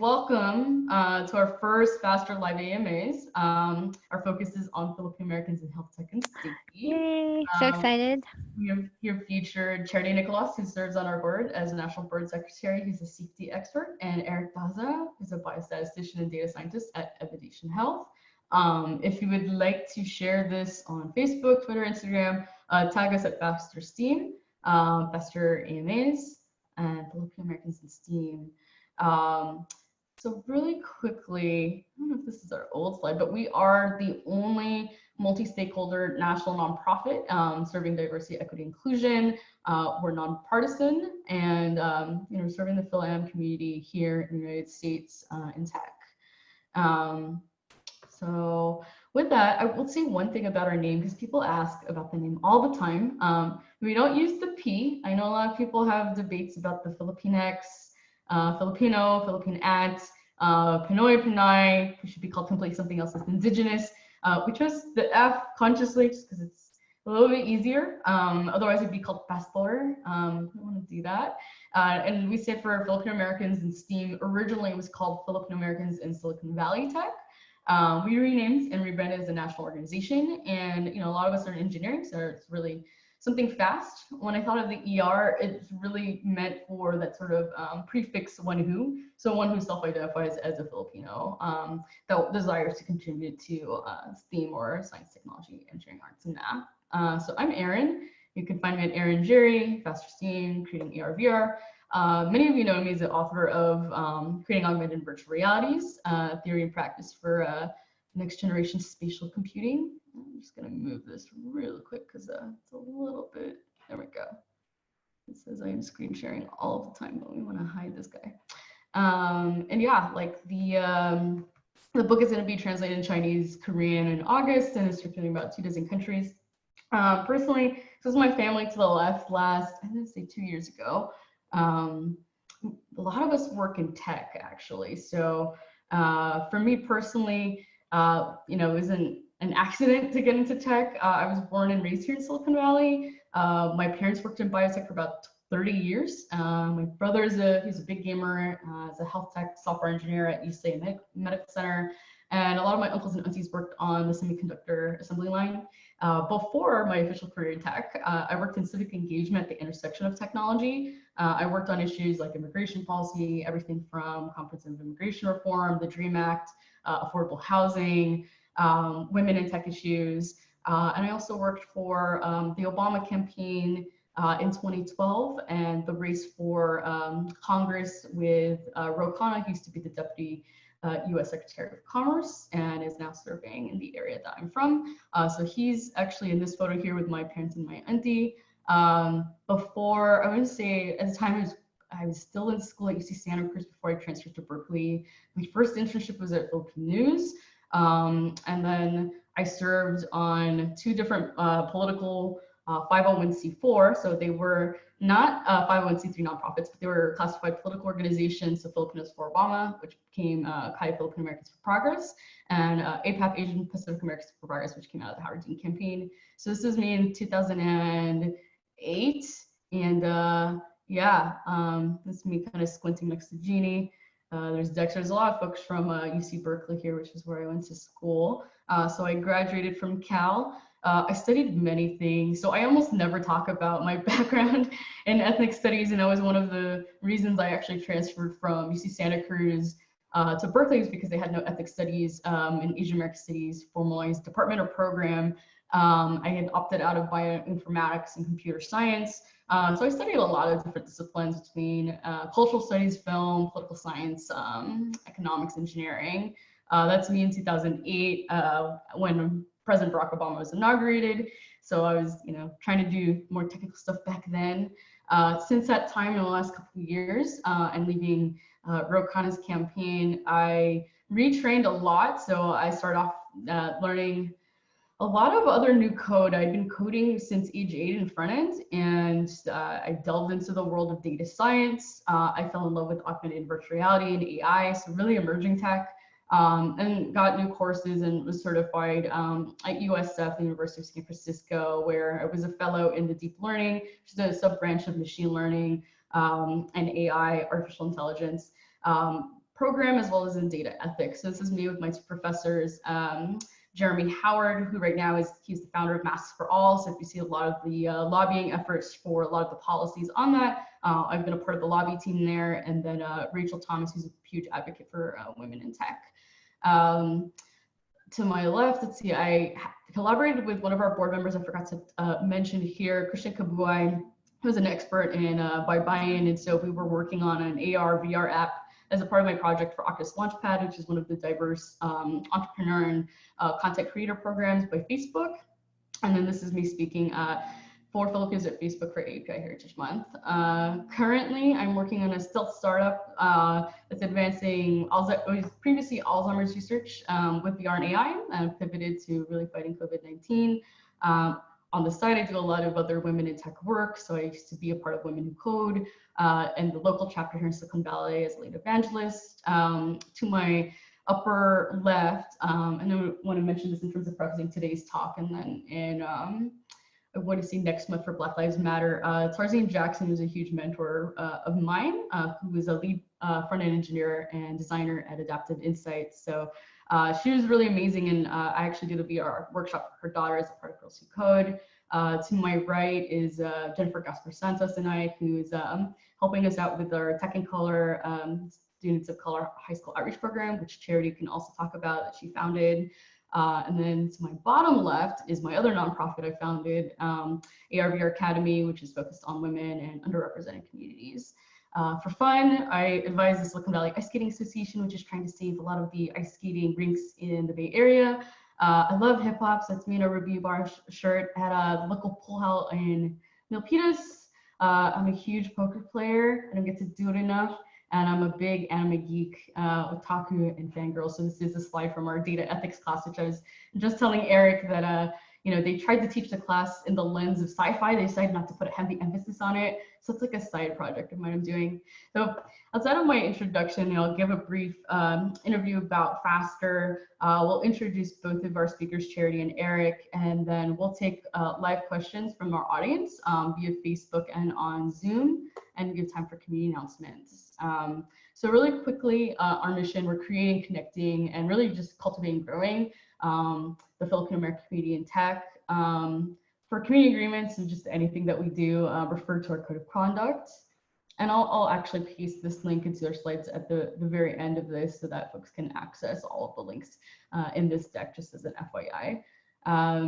Welcome to our first Faster Live AMAs. Our focus is on Filipino Americans in health tech and safety. Yay, so excited. We have here featured Charity Nicolas, who serves on our board as a National Board Secretary. He's a safety expert, and Eric Daza, who's a biostatistician and data scientist at Evidation Health. If you would like to share this on Facebook, Twitter, Instagram, tag us at Faster STEAM, Faster AMAs, and Filipino Americans in STEAM. So really quickly, I don't know if this is our old slide, but we are the only multi-stakeholder national nonprofit serving diversity, equity, inclusion. We're nonpartisan and serving the FilipinxAms community here in the United States in tech. So with that, I will say one thing about our name, because people ask about the name all the time. We don't use the P. I know a lot of people have debates about the Filipinx, Filipino, Filipinat, Pinoy, Pinay. We should be called completely something else that's indigenous. We chose the F consciously just because it's a little bit easier. Otherwise, it'd be called Pastor. We don't want to do that. And we stand for Filipino Americans in STEAM. Originally, it was called Filipino Americans in Silicon Valley Tech. We renamed and rebranded as a national organization. And a lot of us are in engineering, so it's really something fast. When I thought of the ER, it's really meant for that sort of prefix one who. So one who self-identifies as a Filipino that desires to contribute to STEAM or science, technology, engineering, arts, and math. So I'm Erin. You can find me at Erin Jerry, Faster STEAM, creating ER VR. Many of you know me as the author of Creating Augmented and Virtual Realities, Theory and Practice for Next Generation Spatial Computing. I'm just going to move this really quick because it's a little bit, there we go. It says I am screen sharing all the time, but we want to hide this guy. And yeah, like the book is going to be translated in Chinese, Korean in August, and is circulating about 24 countries. Personally, this was my family to the left last, I'm going to say 2 years ago. A lot of us work in tech, actually. So for me personally, it wasn't an accident to get into tech. I was born and raised here in Silicon Valley. My parents worked in biotech for about 30 years. My brother he's a big gamer, is a health tech software engineer at UCLA Medical Center. And a lot of my uncles and aunties worked on the semiconductor assembly line. Before my official career in tech, I worked in civic engagement at the intersection of technology. I worked on issues like immigration policy, everything from comprehensive immigration reform, the DREAM Act, affordable housing, women in tech issues. And I also worked for the Obama campaign in 2012 and the race for Congress with Ro Khanna, who used to be the deputy U.S. Secretary of Commerce and is now serving in the area that I'm from. So he's actually in this photo here with my parents and my auntie. Before, I would say at the time I was still in school at UC Santa Cruz before I transferred to Berkeley. My first internship was at Philippine News. And then I served on 2 different political 501c4. So they were not 501c3 nonprofits, but they were classified political organizations. So Filipinos for Obama, which became CAI Filipino Americans for Progress, and APAP Asian Pacific Americans for Progress, which came out of the Howard Dean campaign. So this is me in 2008. And this is me kind of squinting next to Jeannie. There's Dexter. There's a lot of folks from UC Berkeley here, which is where I went to school. So I graduated from Cal. I studied many things, so I almost never talk about my background in ethnic studies, and that was one of the reasons I actually transferred from UC Santa Cruz to Berkeley, was because they had no ethnic studies in Asian American Studies formalized department or program. I had opted out of bioinformatics and computer science. So I studied a lot of different disciplines between cultural studies, film, political science, economics, engineering. That's me in 2008 when President Barack Obama was inaugurated. So I was, trying to do more technical stuff back then. Since that time, in the last couple of years, and leaving Ro Khanna's campaign, I retrained a lot. So I started off learning a lot of other new code. I'd been coding since age 8 in front end, and I delved into the world of data science. I fell in love with augmented and virtual reality and AI, so really emerging tech, and got new courses and was certified at USF, the University of San Francisco, where I was a fellow in the deep learning, which is a sub branch of machine learning and AI, artificial intelligence. program as well as in data ethics. So this is me with my two professors, Jeremy Howard, who right now he's the founder of Masks for All. So if you see a lot of the lobbying efforts for a lot of the policies on that, I've been a part of the lobby team there. And then Rachel Thomas, who's a huge advocate for women in tech. To my left, let's see, I collaborated with one of our board members I forgot to mention here, Christian Kabuai, who's an expert in buy-in. And so we were working on an AR, VR app as a part of my project for Oculus Launchpad, which is one of the diverse entrepreneur and content creator programs by Facebook. And then this is me speaking for Filipinos at Facebook for API Heritage Month. Currently, I'm working on a stealth startup that's advancing previously Alzheimer's research with VR and AI, and pivoted to really fighting COVID-19. On the side, I do a lot of other women in tech work. So I used to be a part of Women Who Code and the local chapter here in Silicon Valley as a lead evangelist. To my upper left, and I want to mention this in terms of prefacing today's talk, and then in I want to see next month for Black Lives Matter. Tarzine Jackson is a huge mentor of mine, who is a lead front-end engineer and designer at Adaptive Insights. So she was really amazing, and I actually did a VR workshop for her daughter as a part of Girls Who Code. To my right is Jennifer Gaspar Santos and I, who is helping us out with our Tech in Color Students of Color High School Outreach Program, which Charity can also talk about, that she founded. And then to my bottom left is my other nonprofit I founded, ARVR Academy, which is focused on women and underrepresented communities. For fun, I advise the Silicon Valley Ice Skating Association, which is trying to save a lot of the ice skating rinks in the Bay Area. I love hip hop, so it's me in a Ruby Bar shirt at the local pool hall in Milpitas. I'm a huge poker player. I don't get to do it enough. And I'm a big anime geek, otaku and fangirl. So this is a slide from our data ethics class, which I was just telling Eric that, they tried to teach the class in the lens of sci-fi. They decided not to put a heavy emphasis on it. So it's like a side project of mine I'm doing. So outside of my introduction, I'll give a brief interview about FASTER. We'll introduce both of our speakers, Charity and Eric, and then we'll take live questions from our audience via Facebook and on Zoom, and give time for community announcements. So really quickly, our mission, we're creating, connecting, and really just cultivating and growing the Filipino American community in tech. For community agreements and just anything that we do, refer to our code of conduct. And I'll actually paste this link into our slides at the very end of this so that folks can access all of the links in this deck, just as an FYI.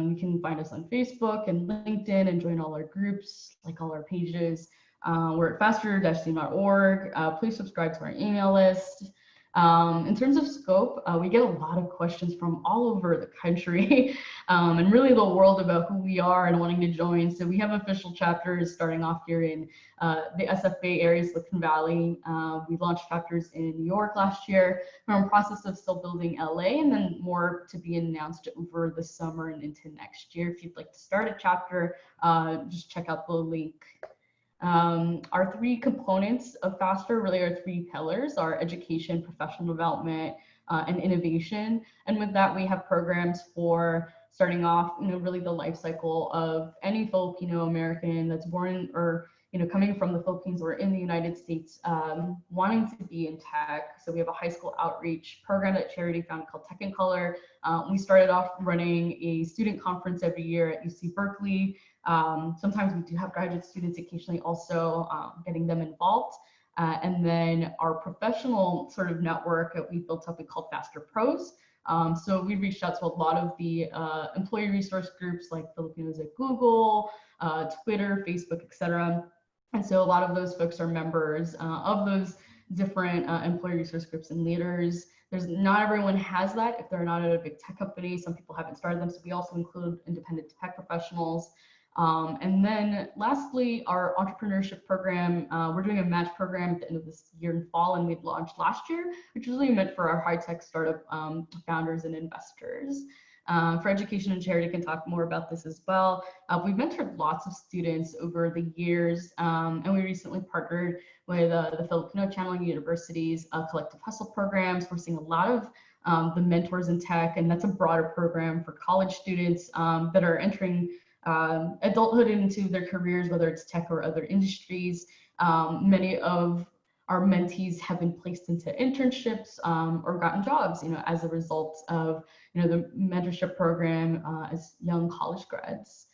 You can find us on Facebook and LinkedIn and join all our groups, like all our pages. We're at faster-team.org. Please subscribe to our email list. In terms of scope, we get a lot of questions from all over the country and really the world about who we are and wanting to join. So we have official chapters starting off here in the SFA area, Silicon Valley. We launched chapters in New York last year. We're in the process of still building LA, and then more to be announced over the summer and into next year. If you'd like to start a chapter, just check out the link. Our three components of FASTER really are three pillars: our education, professional development, and innovation. And with that, we have programs for starting off, really the life cycle of any Filipino American that's born or, coming from the Philippines or in the United States, wanting to be in tech. So we have a high school outreach program that Charity found called Tech in Color. We started off running a student conference every year at UC Berkeley. Sometimes we do have graduate students, occasionally also getting them involved. And then our professional sort of network that we built up, we called FASTER Pros. So we reached out to a lot of the employee resource groups like Filipinos at Google, Twitter, Facebook, etc. And so a lot of those folks are members of those different employee resource groups and leaders. Not everyone has that if they're not at a big tech company. Some people haven't started them. So we also include independent tech professionals. And then lastly, our entrepreneurship program, we're doing a match program at the end of this year in fall, and we'd launched last year, which is really meant for our high-tech startup founders and investors. For education, and Charity can talk more about this as well. We've mentored lots of students over the years, and we recently partnered with the Filipino Channeling University's Collective Hustle programs. We're seeing a lot of the mentors in tech, and that's a broader program for college students that are entering adulthood into their careers, whether it's tech or other industries. Many of our mentees have been placed into internships or gotten jobs, as a result of, the mentorship program as young college grads.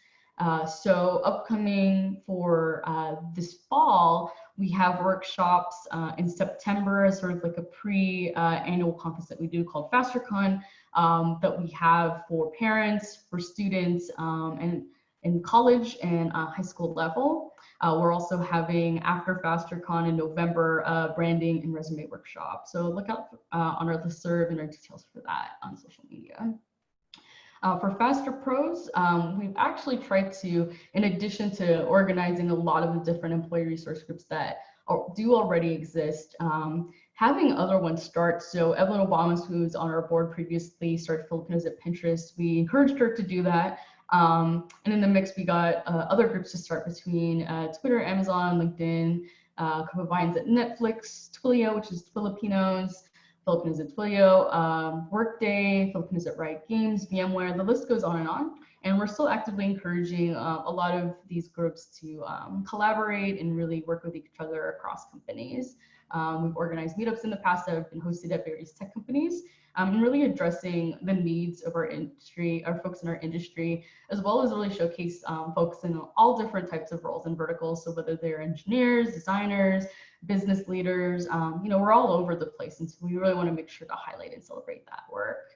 So upcoming for this fall, we have workshops in September as sort of like a pre-annual conference that we do called FasterCon that we have for parents, for students, and in college and high school level. We're also having after FasterCon in November branding and resume workshop. So look out on our listserv and our details for that on social media. For Faster Pros, we've actually tried to, in addition to organizing a lot of the different employee resource groups that do already exist, having other ones start. So Evelyn Obama, who's on our board previously, started Filipinos at Pinterest. We encouraged her to do that. And in the mix, we got other groups to start between Twitter, Amazon, LinkedIn, a couple of vines at Netflix, Twilio, which is Filipinos, Filipinos at Twilio, Workday, Filipinos at Riot Games, VMware, the list goes on. And we're still actively encouraging a lot of these groups to collaborate and really work with each other across companies. We've organized meetups in the past that have been hosted at various tech companies, and really addressing the needs of our industry, our folks in our industry, as well as really showcase folks in all different types of roles and verticals. So whether they're engineers, designers, business leaders, we're all over the place. And so we really want to make sure to highlight and celebrate that work.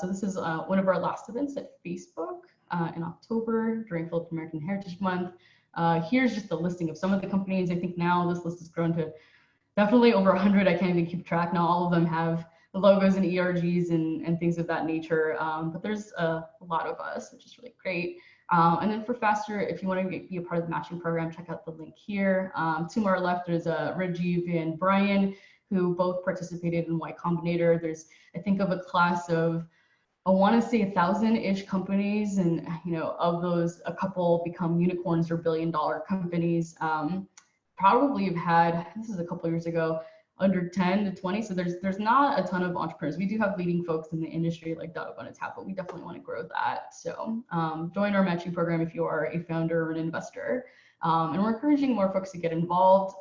So this is one of our last events at Facebook in October during Philippine American Heritage Month. Here's just a listing of some of the companies. I think now this list has grown to definitely over 100. I can't even keep track now. All of them have the logos and ERGs and things of that nature. But there's a lot of us, which is really great. And then for Faster, if you want to be a part of the matching program, check out the link here. To our left, there's Rajiv and Brian, who both participated in Y Combinator. There's, I think, of a class of, I want to say 1,000-ish companies, and of those, a couple become unicorns or billion-dollar companies. Probably have had, this is a couple years ago, under 10 to 20. So there's not a ton of entrepreneurs. We do have leading folks in the industry like Daza on tap, but we definitely want to grow that. So join our matching program if you are a founder or an investor. And we're encouraging more folks to get involved.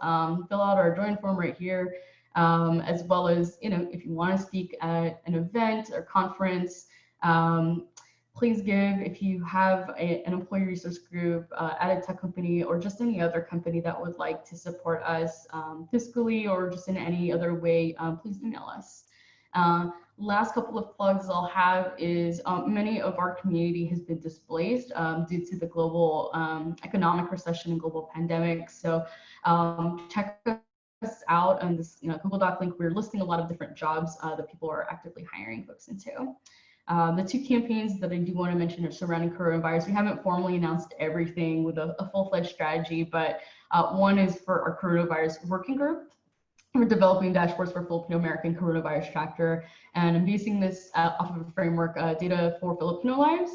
Fill out our join form right here, as well as, if you want to speak at an event or conference, please give. If you have an employee resource group at a tech company or just any other company that would like to support us fiscally or just in any other way, please email us. Last couple of plugs I'll have is many of our community has been displaced due to the global economic recession and global pandemic. So check us out on this Google Doc link. We're listing a lot of different jobs that people are actively hiring folks into. The two campaigns that I do want to mention are surrounding coronavirus. We haven't formally announced everything with a full-fledged strategy, but one is for our coronavirus working group. We're developing dashboards for Filipino American coronavirus chapter, and I'm basing this off of a framework, data for Filipino lives.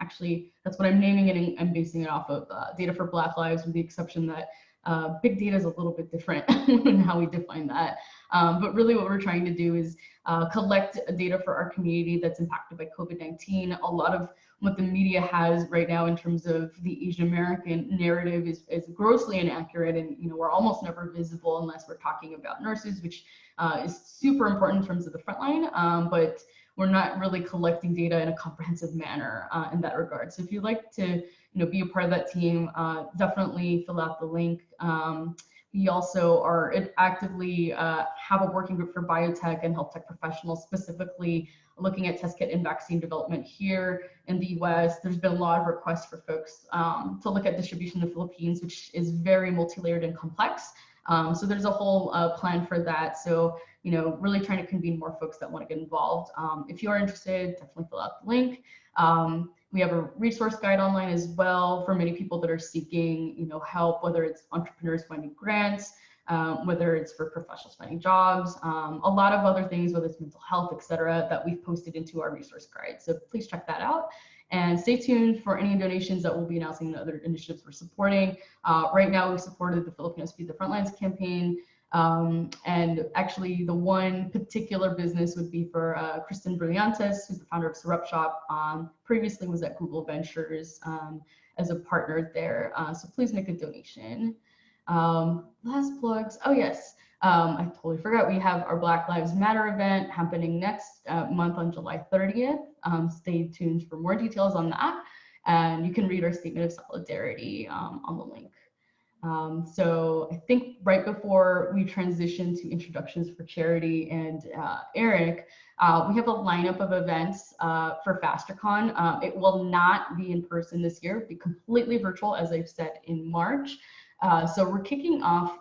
Actually, that's what I'm naming it, and I'm basing it off of data for Black lives, with the exception that big data is a little bit different in how we define that. But really what we're trying to do is collect data for our community that's impacted by COVID-19. A lot of what the media has right now in terms of the Asian American narrative is grossly inaccurate, and we're almost never visible unless we're talking about nurses, which is super important in terms of the frontline, but we're not really collecting data in a comprehensive manner in that regard. So if you'd like to be a part of that team, definitely fill out the link. We also are actively have a working group for biotech and health tech professionals, specifically looking at test kit and vaccine development here in the US. There's been a lot of requests for folks to look at distribution in the Philippines, which is very multi-layered and complex. So there's a whole plan for that. So, really trying to convene more folks that want to get involved. If you are interested, definitely fill out the link. We have a resource guide online as well for many people that are seeking, help, whether it's entrepreneurs finding grants, whether it's for professionals finding jobs, a lot of other things, whether it's mental health, et cetera, that we've posted into our resource guide. So please check that out. And stay tuned for any donations that we'll be announcing the other initiatives we're supporting. Right now, we've supported the Filipinos Feed the Frontlines campaign. And actually, the one particular business would be for Kristen Brillantes, who's the founder of Syrup Shop. Previously was at Google Ventures as a partner there. So please make a donation. Last plugs. Oh, yes. I totally forgot, we have our Black Lives Matter event happening next month on July 30th. Stay tuned for more details on that. And you can read our statement of solidarity on the link. So I think right before we transition to introductions for Charity and Eric, we have a lineup of events for FasterCon. It will not be in person this year, it'll be completely virtual, as I've said, in March. So we're kicking off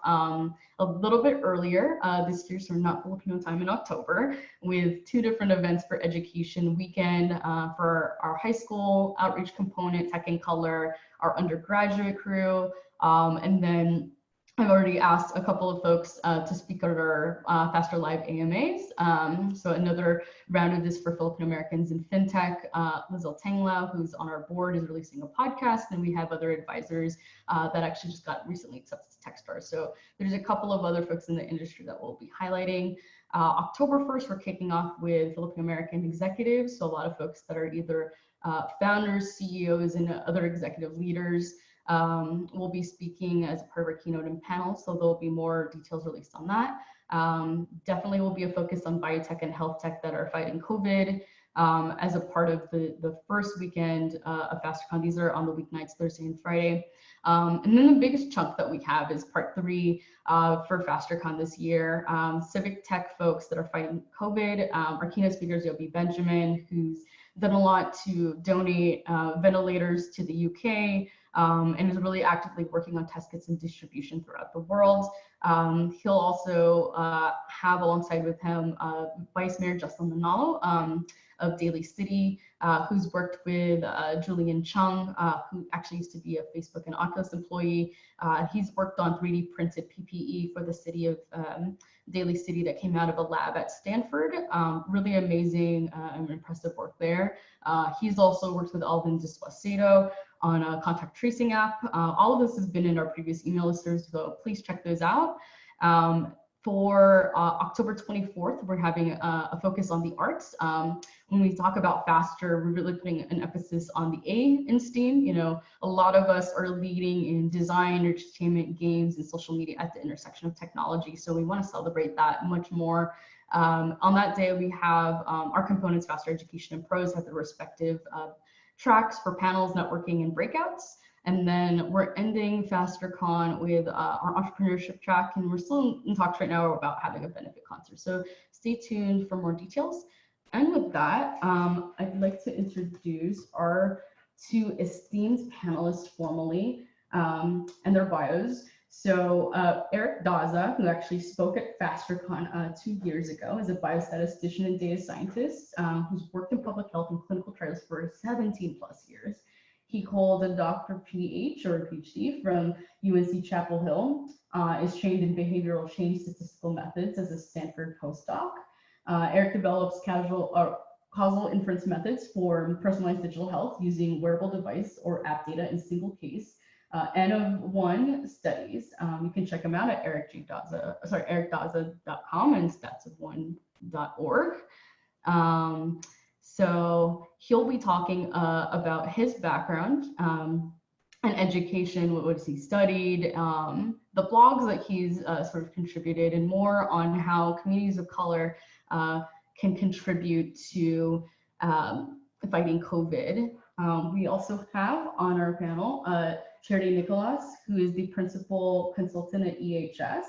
a little bit earlier this year, so we're not Filipino time in October, with 2 different events for Education Weekend for our high school outreach component, Tech and Color, our undergraduate crew, and then I've already asked a couple of folks to speak at our Faster Live AMAs. So another round of this for Filipino Americans in FinTech. Liz Tanglau, who's on our board, is releasing a podcast, and we have other advisors that actually just got recently accepted to Techstars. So there's a couple of other folks in the industry that we'll be highlighting. October 1st, we're kicking off with Filipino American executives. So a lot of folks that are either founders, CEOs, and other executive leaders. We'll be speaking as part of our keynote and panel, so there'll be more details released on that. Definitely will be a focus on biotech and health tech that are fighting COVID as a part of the first weekend of FasterCon. These are on the weeknights, Thursday and Friday. And then the biggest chunk that we have is part 3 for FasterCon this year. Civic tech folks that are fighting COVID. Our keynote speaker is Yobi Benjamin, who's done a lot to donate ventilators to the UK. And is really actively working on test kits and distribution throughout the world. He'll also have alongside with him Vice Mayor Justin Manalo of Daly City, who's worked with Julian Chung, who actually used to be a Facebook and Oculus employee. He's worked on 3D printed PPE for the city of Daly City that came out of a lab at Stanford. Really amazing and impressive work there. He's also worked with Alvin Despacito on a contact tracing app. All of this has been in our previous email listers, so please check those out. For October 24th, we're having a focus on the arts. When we talk about Faster, we're really putting an emphasis on the A in STEAM. You know, a lot of us are leading in design, entertainment, games, and social media at the intersection of technology. So we want to celebrate that much more. On that day, we have our components, Faster Education and Pros, have the respective tracks for panels, networking, and breakouts. And then we're ending FasterCon with our entrepreneurship track, and we're still in talks right now about having a benefit concert. So stay tuned for more details. And with that, I'd like to introduce our 2 esteemed panelists formally and their bios. So Eric Daza, who actually spoke at FasterCon 2 years ago, is a biostatistician and data scientist who's worked in public health and clinical trials for 17+ years. He holds a Dr. PH or a PhD from UNC Chapel Hill, is trained in behavioral change statistical methods as a Stanford postdoc. Eric develops causal inference methods for personalized digital health using wearable device or app data in single case N of 1 studies. You can check them out at ericdaza.com and statsof1.org. So he'll be talking about his background and education, what he studied, the blogs that he's sort of contributed, and more on how communities of color can contribute to fighting COVID. We also have on our panel Charity Nicolas, who is the Principal Consultant at EHS.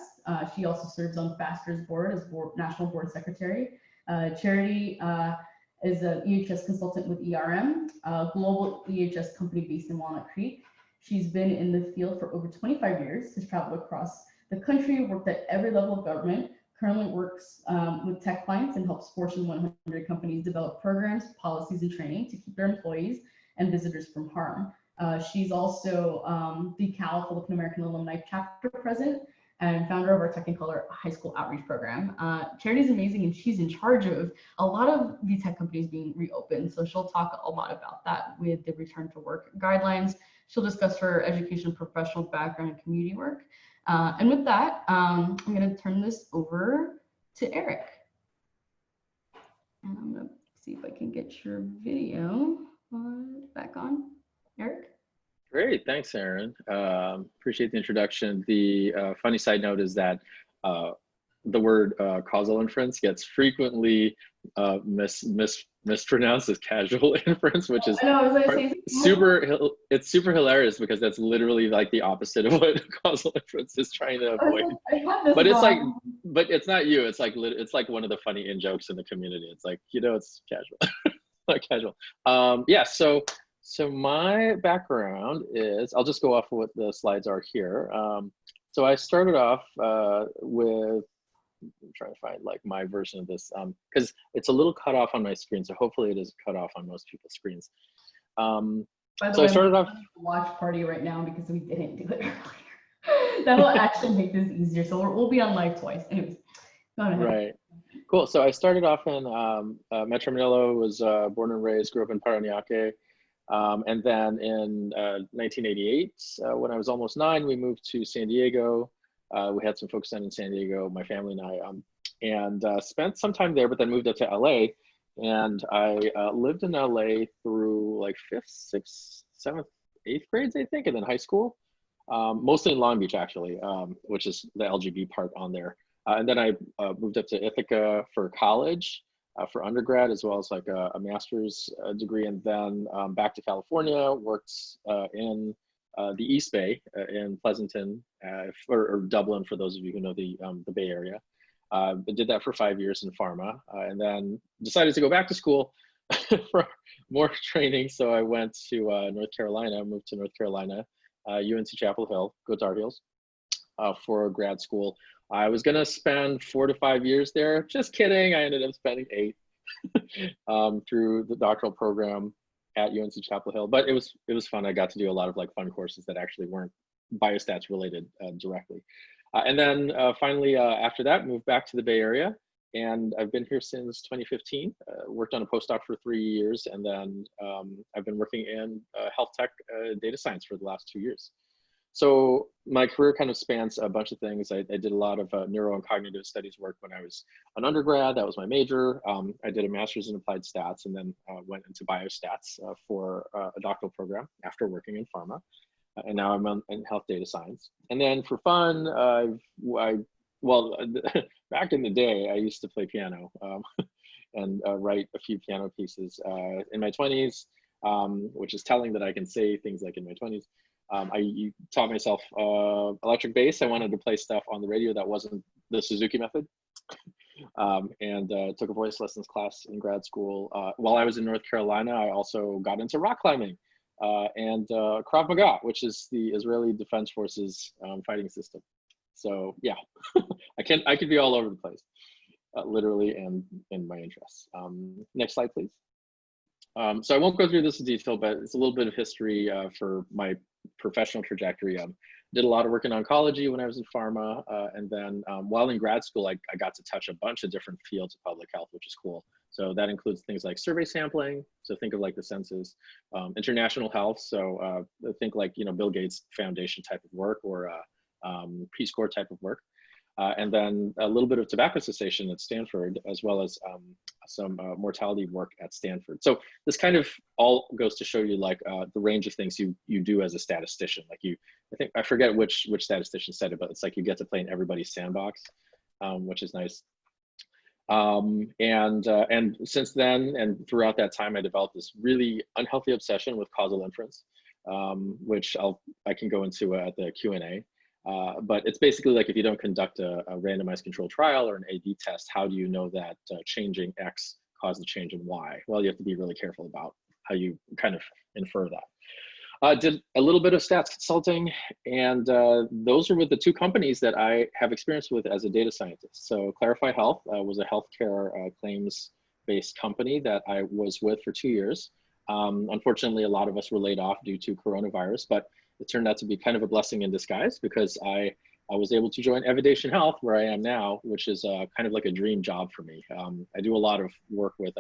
She also serves on FASTER's board as National Board Secretary. Charity is an EHS consultant with ERM, a global EHS company based in Walnut Creek. She's been in the field for over 25 years, has traveled across the country, worked at every level of government, currently works with tech clients and helps Fortune 100 companies develop programs, policies, and training to keep their employees and visitors from harm. She's also the Cal Filipino American Alumni Chapter President and founder of our Tech and Color High School Outreach Program. Charity's amazing, and she's in charge of a lot of the tech companies being reopened. So she'll talk a lot about that with the return to work guidelines. She'll discuss her education, professional background, and community work. And with that, I'm going to turn this over to Eric. And I'm going to see if I can get your video back on. Eric? Great, thanks, Aaron. Appreciate the introduction. The funny side note is that the word causal inference gets frequently mispronounced as causal inference, which is I know, I was gonna say it's super hilarious because that's literally like the opposite of what causal inference is trying to avoid. But it's like, but it's not you. It's like one of the funny in jokes in the community. It's like, it's casual, not casual. Yeah. So my background is, I'll just go off of what the slides are here. So I started off with, I'm trying to find like my version of this because it's a little cut off on my screen. So hopefully it is cut off on most people's screens. By the so way, I started off watch party right now because we didn't do it earlier. That will actually make this easier. So we'll be on live twice. Anyways, go ahead. Right. Cool. So I started off in Metro Manila, was born and raised, grew up in Paranaque. And then in 1988, when I was almost 9, we moved to San Diego. We had some folks down in San Diego, my family and I, and spent some time there, but then moved up to LA. And I lived in LA through like 5th, 6th, 7th, 8th grades, I think, and then high school, mostly in Long Beach, actually, which is the LGB part on there. And then I moved up to Ithaca for college. For undergrad, as well as like a master's degree, and then back to California, worked in the East Bay in Pleasanton, or Dublin, for those of you who know the Bay Area. I did that for 5 years in pharma, and then decided to go back to school for more training. So I went to North Carolina, moved to North Carolina, UNC Chapel Hill, go Tar Heels, for grad school. I was gonna spend 4 to 5 years there. Just kidding. I ended up spending 8 through the doctoral program at UNC Chapel Hill. But it was fun. I got to do a lot of like fun courses that actually weren't biostats related directly. And then finally, after that, moved back to the Bay Area. And I've been here since 2015, worked on a postdoc for 3 years. And then I've been working in health tech data science for the last 2 years. So my career kind of spans a bunch of things. I did a lot of neuro and cognitive studies work when I was an undergrad. That was my major. I did a master's in applied stats and then went into biostats for a doctoral program after working in pharma. And now I'm in health data science. And then for fun, well, back in the day, I used to play piano and write a few piano pieces in my 20s, which is telling that I can say things like in my 20s. I taught myself electric bass. I wanted to play stuff on the radio that wasn't the Suzuki method, and took a voice lessons class in grad school. While I was in North Carolina, I also got into rock climbing and Krav Maga, which is the Israeli Defense Forces fighting system. So yeah, I could be all over the place, literally, and in my interests. Next slide, please. So I won't go through this in detail, but it's a little bit of history for my professional trajectory. Did a lot of work in oncology when I was in pharma, and then while in grad school, I got to touch a bunch of different fields of public health, which is cool. So that includes things like survey sampling. So think of like the census, international health. So think like, Bill Gates Foundation type of work, or Peace Corps type of work. And then a little bit of tobacco cessation at Stanford, as well as some mortality work at Stanford. So this kind of all goes to show you like the range of things you do as a statistician. Like I forget which statistician said it, but it's like you get to play in everybody's sandbox, which is nice. And since then and throughout that time, I developed this really unhealthy obsession with causal inference, which I can go into at the Q&A. But it's basically like if you don't conduct a randomized controlled trial or an A/B test, how do you know that changing X caused a change in Y? Well, you have to be really careful about how you kind of infer that. Did a little bit of stats consulting, and those are with the 2 companies that I have experience with as a data scientist. So Clarify Health was a healthcare claims-based company that I was with for 2 years. Unfortunately, a lot of us were laid off due to coronavirus, but it turned out to be kind of a blessing in disguise because I was able to join Evidation Health, where I am now, which is kind of like a dream job for me. I do a lot of work with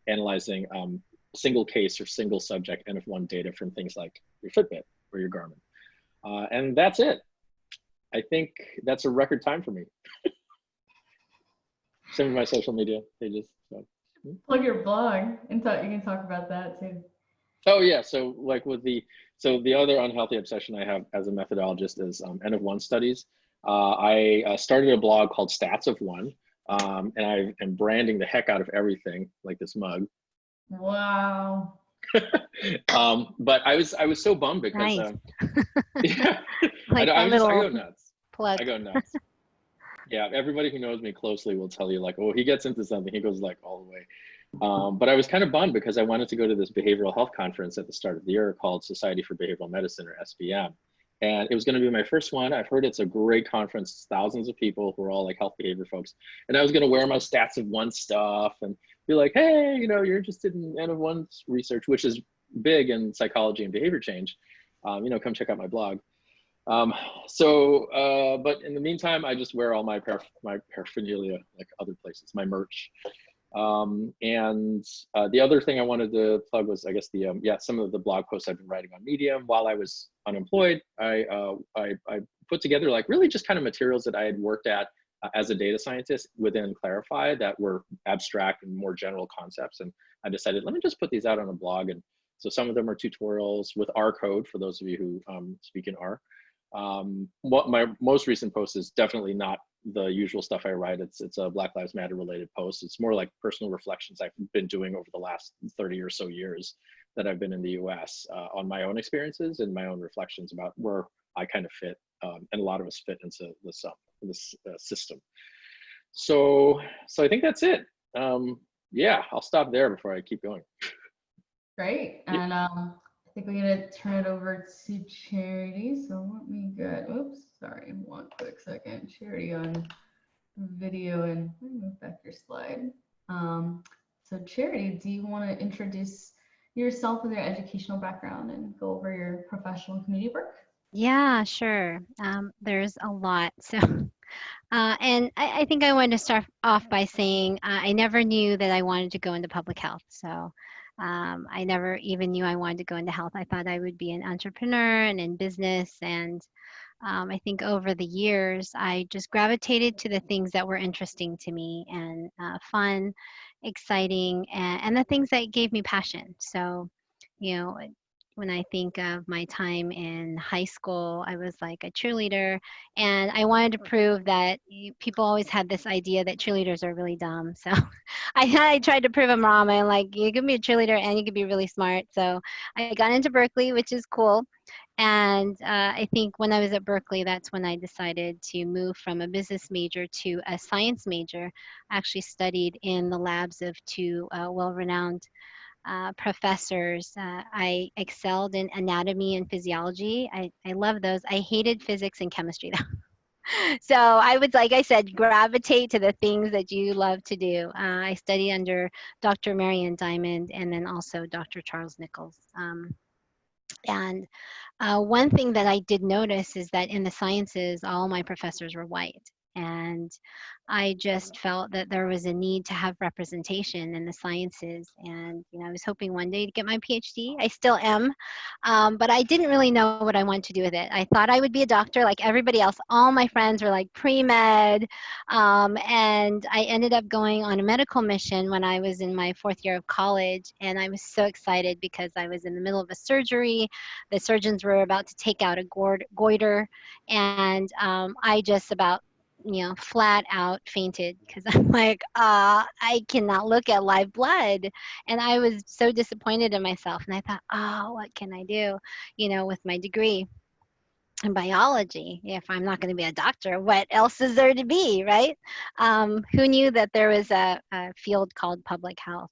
analyzing single case or single subject N-of-1 data from things like your Fitbit or your Garmin. And that's it. I think that's a record time for me. Some of my social media pages. So. Plug your blog and you can talk about that too. Oh yeah, so like the other unhealthy obsession I have as a methodologist is N-of-1 studies. I started a blog called Stats of One, and I am branding the heck out of everything, like this mug. Wow. But I was so bummed because Nice. yeah, Like I that go little nuts. plug. I go nuts. Yeah, everybody who knows me closely will tell you like, oh, he gets into something, he goes like all the way. But I was kind of bummed because I wanted to go to this behavioral health conference at the start of the year called Society for Behavioral Medicine, or SBM. And it was going to be my first one. I've heard it's a great conference, thousands of people who are all like health behavior folks. And I was going to wear my Stats of One stuff and be like, hey, you know, you're interested in N of One research, which is big in psychology and behavior change. You know, come check out my blog. But in the meantime, I just wear all my paraphernalia, like other places, my merch. The other thing I wanted to plug was, I guess, some of the blog posts I've been writing on Medium while I was unemployed. I put together like really just kind of materials that I had worked at as a data scientist within Clarify that were abstract and more general concepts. And I decided, let me just put these out on a blog. And so some of them are tutorials with R code for those of you who speak in R. What my most recent post is definitely not the usual stuff I write. It's a Black Lives Matter related post. It's more like personal reflections I've been doing over the last 30 or so years that I've been in the US on my own experiences and my own reflections about where I kind of fit, and a lot of us fit into this system. So I think that's it. Yeah, I'll stop there before I keep going. Great. And I think we're gonna turn it over to Charity. So let me get, oops, sorry, one quick second. Charity on video, and let me move back your slide. So Charity, do you want to introduce yourself with your educational background and go over your professional and community work? Yeah, sure. There's a lot. So, and I think I wanted to start off by saying I never knew that I wanted to go into public health. So, I never even knew I wanted to go into health. I thought I would be an entrepreneur and in business. And I think over the years, I just gravitated to the things that were interesting to me and fun, exciting, and the things that gave me passion. So, you know, when I think of my time in high school, I was like a cheerleader, and I wanted to prove that people always had this idea that cheerleaders are really dumb. So I tried to prove them wrong. I'm like, you can be a cheerleader and you can be really smart. So I got into Berkeley, which is cool. And I think when I was at Berkeley, that's when I decided to move from a business major to a science major. I actually studied in the labs of two well-renowned professors. I excelled in anatomy and physiology. I love those. I hated physics and chemistry though. So I would, like I said, gravitate to the things that you love to do. I studied under Dr. Marian Diamond and then also Dr. Charles Nichols. And one thing that I did notice is that in the sciences, all my professors were white. And I just felt that there was a need to have representation in the sciences. And, you know, I was hoping one day to get my PhD. I still am. But I didn't really know what I wanted to do with it. I thought I would be a doctor like everybody else. All my friends were like pre-med. And I ended up going on a medical mission when I was in my 4th year of college. And I was so excited because I was in the middle of a surgery. The surgeons were about to take out a goiter. And I just about flat out fainted because I'm like, I cannot look at live blood. And I was so disappointed in myself. And I thought, what can I do, with my degree in biology? If I'm not going to be a doctor, what else is there to be, right? Who knew that there was a field called public health?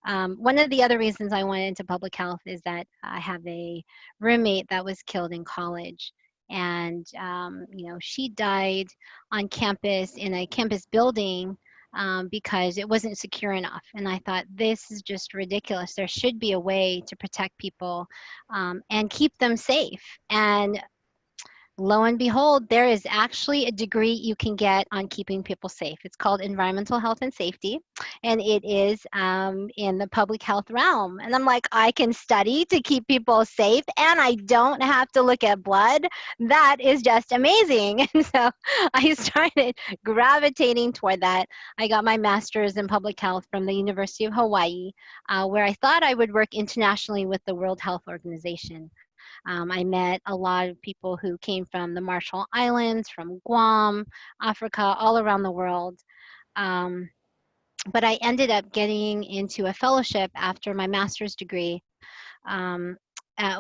One of the other reasons I went into public health is that I have a roommate that was killed in college. And, she died on campus in a campus building because it wasn't secure enough. And I thought, this is just ridiculous. There should be a way to protect people and keep them safe. And lo and behold, there is actually a degree you can get on keeping people safe. It's called Environmental Health and Safety, and it is in the public health realm. And I'm like, I can study to keep people safe, and I don't have to look at blood. That is just amazing. And so I started gravitating toward that. I got my master's in public health from the University of Hawaii, where I thought I would work internationally with the World Health Organization. I met a lot of people who came from the Marshall Islands, from Guam, Africa, all around the world. Um, but I ended up getting into a fellowship after my master's degree um,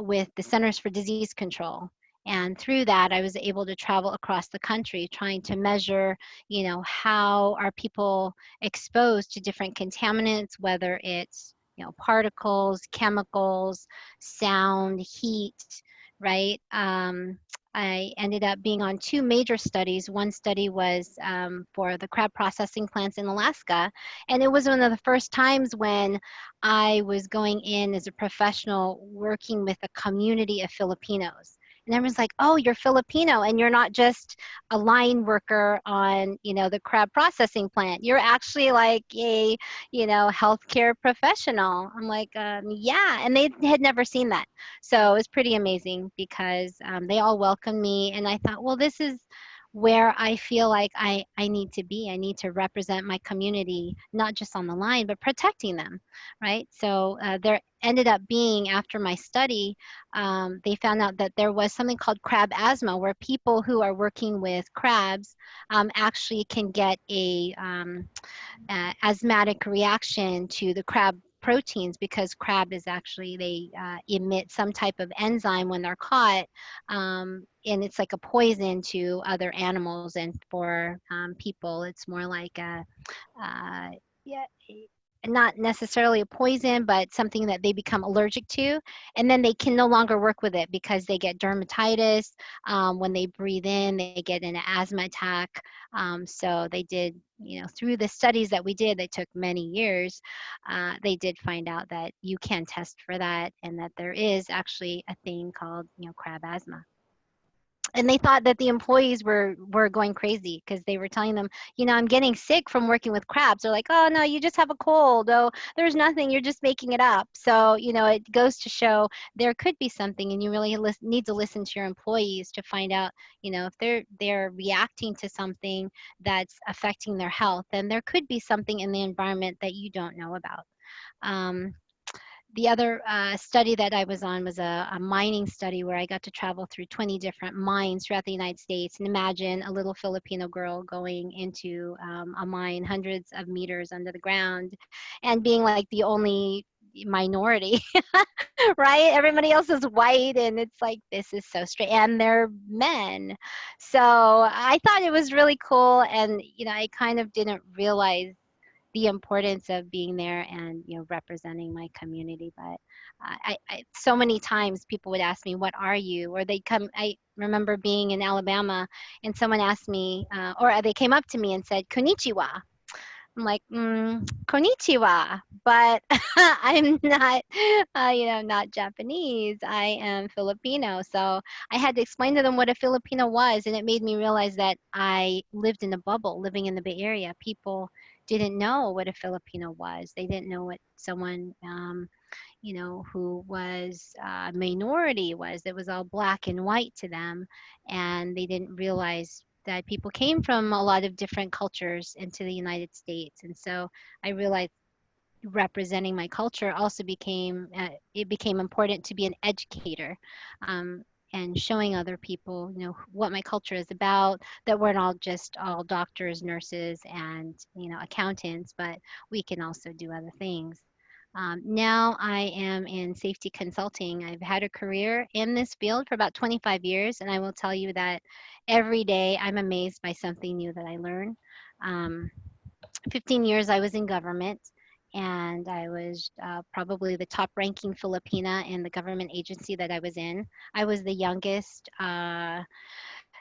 with the Centers for Disease Control. And through that, I was able to travel across the country trying to measure, how are people exposed to different contaminants, whether it's, particles, chemicals, sound, heat, right? I ended up being on two major studies. One study was for the crab processing plants in Alaska. And it was one of the first times when I was going in as a professional working with a community of Filipinos. And everyone's like, oh, you're Filipino and you're not just a line worker on, the crab processing plant. You're actually like a, healthcare professional. I'm like, yeah. And they had never seen that. So it was pretty amazing because they all welcomed me. And I thought, well, this is where I feel like I need to be. I need to represent my community, not just on the line, but protecting them, right? So there ended up being, after my study, they found out that there was something called crab asthma, where people who are working with crabs actually can get a asthmatic reaction to the crab proteins, because crab is actually, they emit some type of enzyme when they're caught, and it's like a poison to other animals, and for people it's more like a yeah, not necessarily a poison, but something that they become allergic to, and then they can no longer work with it because they get dermatitis. When they breathe in, they get an asthma attack. So they did, through the studies that we did, they took many years, they did find out that you can test for that, and that there is actually a thing called, crab asthma. And they thought that the employees were going crazy because they were telling them, I'm getting sick from working with crabs. They're like, oh no, you just have a cold. Oh, there's nothing, you're just making it up. So it goes to show there could be something, and you really need to listen to your employees to find out, if they're reacting to something that's affecting their health, then there could be something in the environment that you don't know about. The other study that I was on was a mining study, where I got to travel through 20 different mines throughout the United States. And imagine a little Filipino girl going into a mine hundreds of meters under the ground and being like the only minority, right? Everybody else is white, and it's like, this is so strange. And they're men. So I thought it was really cool. And, I kind of didn't realize the importance of being there and representing my community. But so many times people would ask me, what are you? Or they come, I remember being in Alabama and someone asked me, or they came up to me and said, konnichiwa. I'm like, konnichiwa, but I'm not, not Japanese. I am Filipino. So I had to explain to them what a Filipino was, and it made me realize that I lived in a bubble, living in the Bay Area. People didn't know what a Filipino was. They didn't know what someone, who was a minority was. It was all black and white to them, and they didn't realize that people came from a lot of different cultures into the United States. And so I realized representing my culture also became, it became important to be an educator, and showing other people, what my culture is about, that we're not just all doctors, nurses, and, accountants, but we can also do other things. Now I am in safety consulting. I've had a career in this field for about 25 years, and I will tell you that every day I'm amazed by something new that I learn. Um, 15 years I was in government, and I was probably the top ranking Filipina in the government agency that I was in. I was the youngest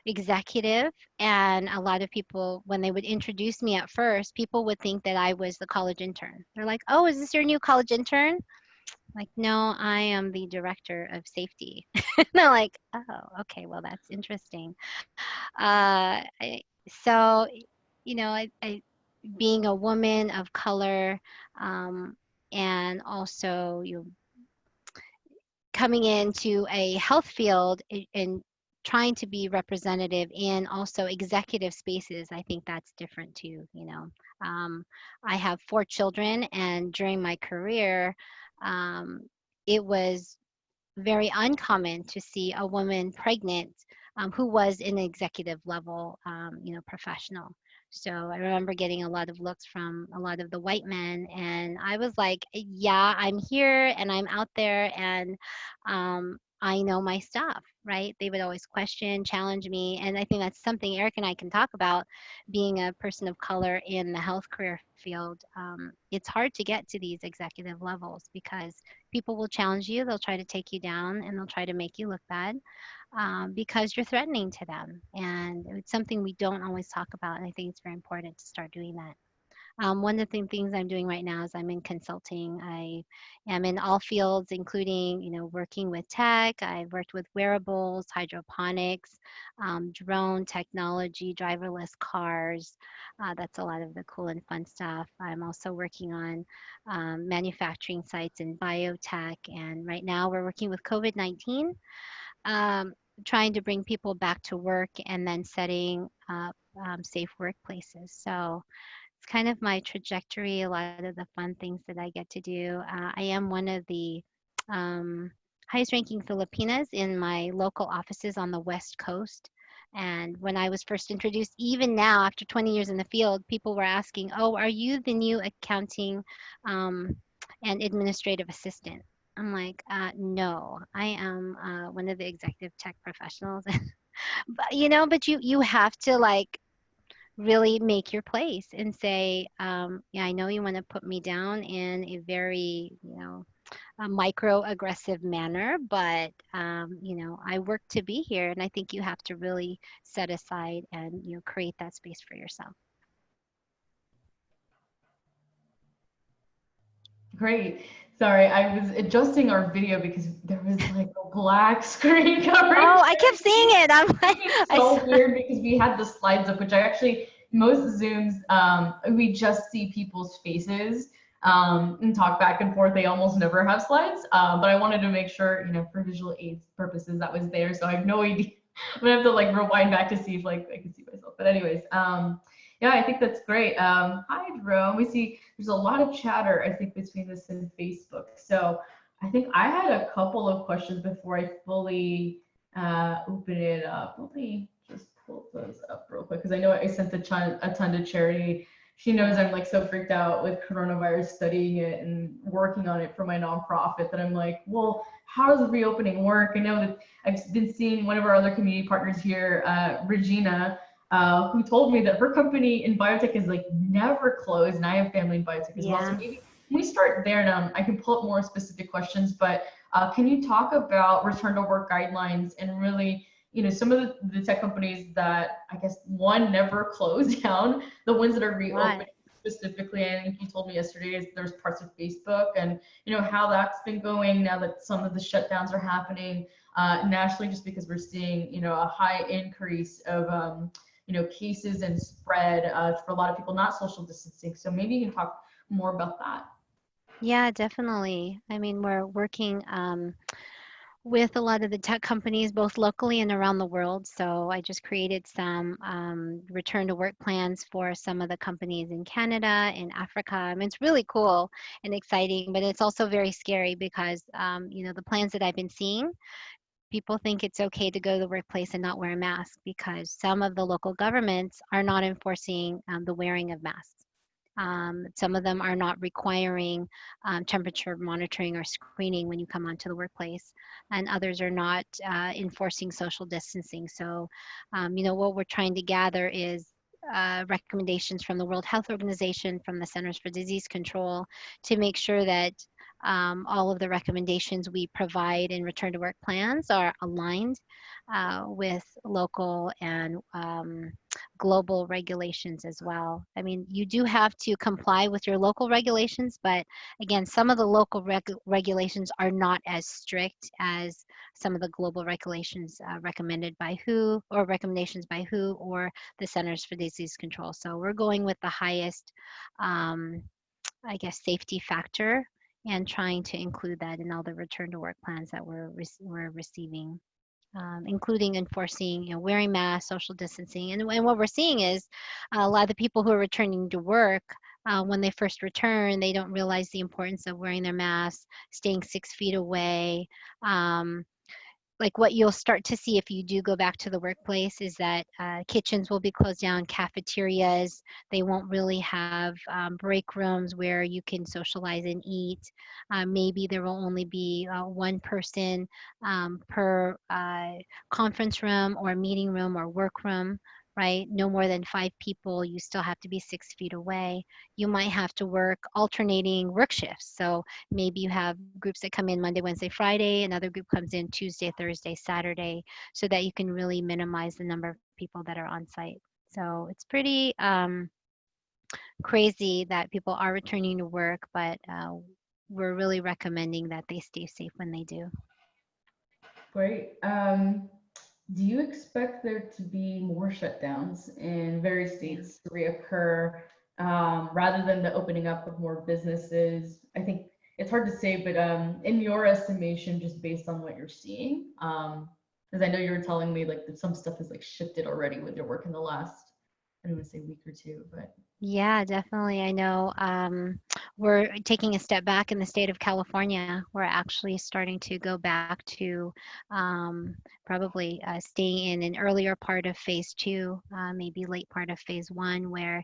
executive, and a lot of people, when they would introduce me at first, people would think that I was the college intern. They're like, oh, is this your new college intern? Like, no, I am the director of safety. They're like, oh, okay, well, that's interesting. So, being a woman of color, um, and also coming into a health field and trying to be representative in also executive spaces, I think that's different too. I have 4 children, and during my career, it was very uncommon to see a woman pregnant who was an executive level, professional. So I remember getting a lot of looks from a lot of the white men, and I was like, yeah, I'm here and I'm out there, and I know my stuff, right? They would always question, challenge me, and I think that's something Eric and I can talk about. Being a person of color in the health career field, it's hard to get to these executive levels because people will challenge you, they'll try to take you down, and they'll try to make you look bad because you're threatening to them. And it's something we don't always talk about. And I think it's very important to start doing that. One of the things I'm doing right now is I'm in consulting. I am in all fields, including, working with tech. I've worked with wearables, hydroponics, drone technology, driverless cars. That's a lot of the cool and fun stuff. I'm also working on manufacturing sites in biotech. And right now we're working with COVID-19, um, trying to bring people back to work and then setting up safe workplaces. So it's kind of my trajectory, a lot of the fun things that I get to do. I am one of the highest ranking Filipinas in my local offices on the West Coast. And when I was first introduced, even now after 20 years in the field, people were asking, oh, are you the new accounting um, and administrative assistant? I'm like, no, I am one of the executive tech professionals. But you have to like really make your place and say, yeah, I know you want to put me down in a very, a microaggressive manner, but, I work to be here. And I think you have to really set aside and, create that space for yourself. Great. Sorry, I was adjusting our video because there was like a black screen covering. Oh, I kept seeing it. I'm like, it's so weird because we had the slides up, which I actually, most Zooms, we just see people's faces and talk back and forth. They almost never have slides, but I wanted to make sure, for visual aids purposes, that was there. So I have no idea. I'm gonna have to like rewind back to see if like I can see myself. But anyways, yeah, I think that's great. Hi, Jerome. We see there's a lot of chatter, I think, between this and Facebook. So I think I had a couple of questions before I fully open it up. Let me just pull those up real quick because I know I sent a ton to Charity. She knows I'm like so freaked out with coronavirus, studying it and working on it for my nonprofit that I'm like, well, how does the reopening work? I know that I've been seeing one of our other community partners here, Regina, who told me that her company in biotech is like never closed, and I have family in biotech as well. So maybe we start there, and I can pull up more specific questions. But can you talk about return to work guidelines and really, some of the tech companies that I guess one never closed down, the ones that are reopening specifically? I think you told me yesterday there's parts of Facebook, and how that's been going now that some of the shutdowns are happening nationally, just because we're seeing a high increase of cases and spread for a lot of people not social distancing. So maybe you can talk more about that. Yeah, definitely. I mean, we're working with a lot of the tech companies, both locally and around the world. So I just created some return to work plans for some of the companies in Canada, in Africa. I mean, it's really cool and exciting, but it's also very scary because, the plans that I've been seeing, people think it's okay to go to the workplace and not wear a mask because some of the local governments are not enforcing the wearing of masks. Some of them are not requiring temperature monitoring or screening when you come onto the workplace, and others are not enforcing social distancing. So, what we're trying to gather is recommendations from the World Health Organization, from the Centers for Disease Control, to make sure that all of the recommendations we provide in return to work plans are aligned with local and global regulations as well. I mean, you do have to comply with your local regulations, but again, some of the local regulations are not as strict as some of the global regulations recommended by WHO, or recommendations by WHO or the Centers for Disease Control. So we're going with the highest, I guess, safety factor and trying to include that in all the return to work plans that we're receiving. Including enforcing, wearing masks, social distancing. And what we're seeing is a lot of the people who are returning to work when they first return, they don't realize the importance of wearing their masks, staying 6 feet away. Like what you'll start to see if you do go back to the workplace is that kitchens will be closed down, cafeterias, they won't really have break rooms where you can socialize and eat. Maybe there will only be one person per conference room or meeting room or workroom, right? No more than 5 people. You still have to be 6 feet away. You might have to work alternating work shifts. So maybe you have groups that come in Monday, Wednesday, Friday, another group comes in Tuesday, Thursday, Saturday, so that you can really minimize the number of people that are on site. So it's pretty crazy that people are returning to work, but we're really recommending that they stay safe when they do. Great. Do you expect there to be more shutdowns in various states to reoccur rather than the opening up of more businesses? I think it's hard to say, but in your estimation, just based on what you're seeing, because I know you were telling me like that some stuff is like shifted already with your work in the last, I don't want to say week or two, but Yeah, definitely. I know we're taking a step back in the state of California. We're actually starting to go back to probably staying in an earlier part of phase 2, maybe late part of phase 1, where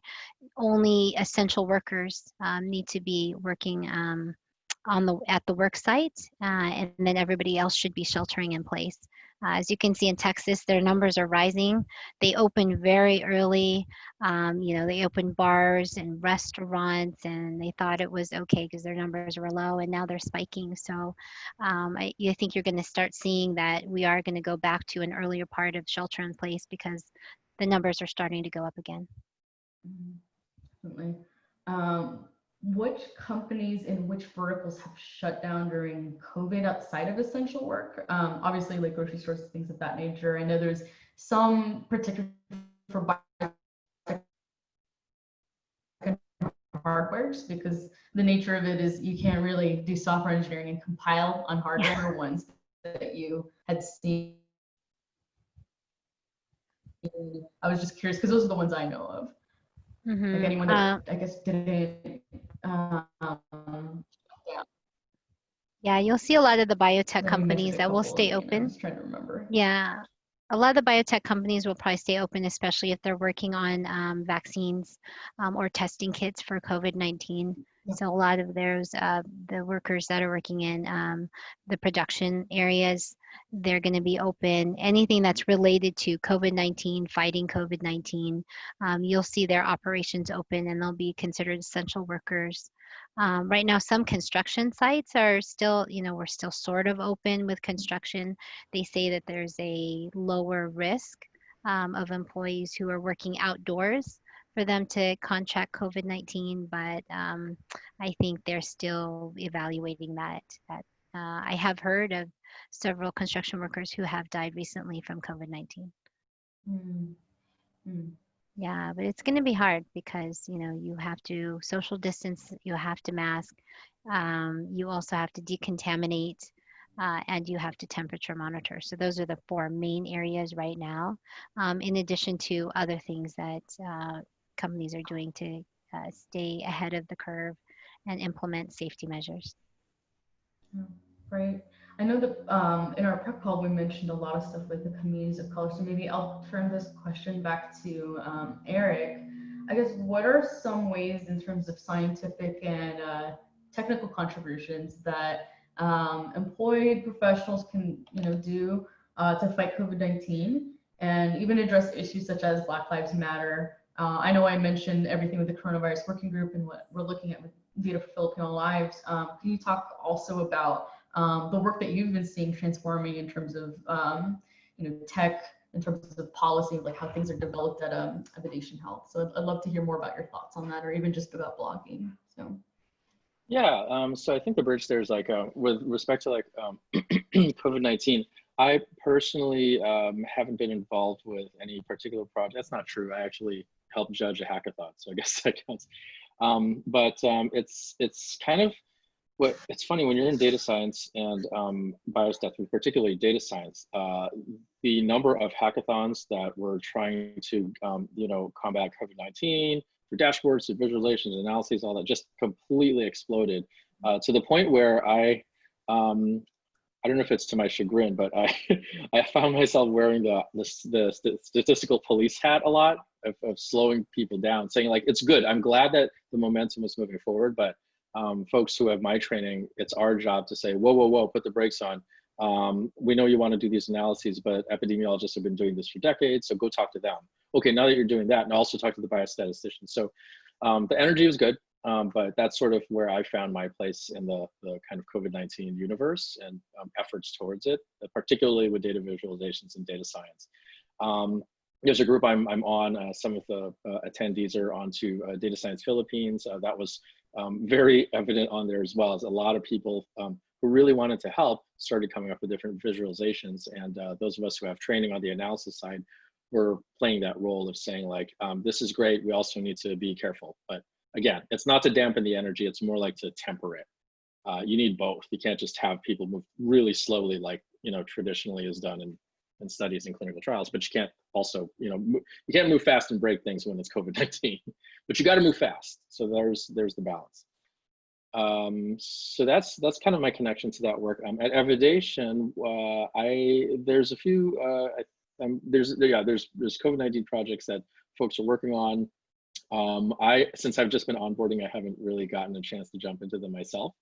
only essential workers need to be working at the work site, and then everybody else should be sheltering in place. As you can see in Texas, their numbers are rising. They opened very early. They opened bars and restaurants, and they thought it was okay because their numbers were low, and now they're spiking. So I think you're going to start seeing that we are going to go back to an earlier part of shelter in place because the numbers are starting to go up again. definitely. Which companies in which verticals have shut down during COVID outside of essential work? Obviously, like grocery stores, things of that nature. I know there's some particular for biotech and hardware, just because the nature of it is you can't really do software engineering and compile on hardware ones that you had seen. I was just curious because those are the ones I know of. Mm-hmm. Like anyone that I guess didn't. Yeah, you'll see a lot of the biotech Then you mentioned companies a that will couple of stay them, and I open. was trying to remember. Yeah, a lot of the biotech companies will probably stay open, especially if they're working on vaccines or testing kits for COVID-19. Yeah. So a lot of those, the workers that are working in the production areas, they're going to be open. Anything that's related to COVID-19, fighting COVID-19, you'll see their operations open and they'll be considered essential workers. Right now, some construction sites are still, we're still sort of open with construction. They say that there's a lower risk of employees who are working outdoors for them to contract COVID-19, but I think they're still evaluating that. I have heard of several construction workers who have died recently from COVID-19. Mm-hmm. Yeah, but it's going to be hard because, you have to social distance, you have to mask, you also have to decontaminate, and you have to temperature monitor. So those are the 4 main areas right now, in addition to other things that companies are doing to stay ahead of the curve and implement safety measures. Oh, great. I know that in our prep call, we mentioned a lot of stuff with the communities of color. So maybe I'll turn this question back to Eric. I guess, what are some ways in terms of scientific and technical contributions that employed professionals can do to fight COVID-19 and even address issues such as Black Lives Matter? I know I mentioned everything with the coronavirus working group and what we're looking at with Data for Filipino Lives. Can you talk also about the work that you've been seeing transforming in terms of tech, in terms of policy, like how things are developed at Evidation Health? So I'd love to hear more about your thoughts on that, or even just about blogging. So Yeah, so I think the bridge there is like with respect to like COVID-19, I personally haven't been involved with any particular project. That's not true. I actually helped judge a hackathon, so I guess that counts. But it's kind of it's funny when you're in data science and biostats, particularly data science, the number of hackathons that were trying to combat COVID-19, dashboards, through visualizations, analyses, all that just completely exploded to the point where I don't know if it's to my chagrin, but I found myself wearing the statistical police hat a lot of slowing people down, saying like, it's good. I'm glad that the momentum is moving forward, but folks who have my training, it's our job to say, whoa, whoa, whoa, put the brakes on. We know you want to do these analyses, but epidemiologists have been doing this for decades, so go talk to them. Okay, now that you're doing that, and also talk to the biostatisticians. So the energy was good. But that's sort of where I found my place in the kind of COVID-19 universe and efforts towards it, particularly with data visualizations and data science. There's a group I'm on, some of the attendees are onto Data Science Philippines. That was very evident on there as well, as a lot of people who really wanted to help started coming up with different visualizations. And those of us who have training on the analysis side were playing that role of saying like, this is great, we also need to be careful. But again, it's not to dampen the energy, it's more like to temper it. You need both. You can't just have people move really slowly like, traditionally is done in studies and clinical trials, but you can't also, you can't move fast and break things when it's COVID-19, but you got to move fast. So there's the balance. So that's kind of my connection to that work. At Evidation, there's a few, there's COVID-19 projects that folks are working on. Since I've just been onboarding, I haven't really gotten a chance to jump into them myself.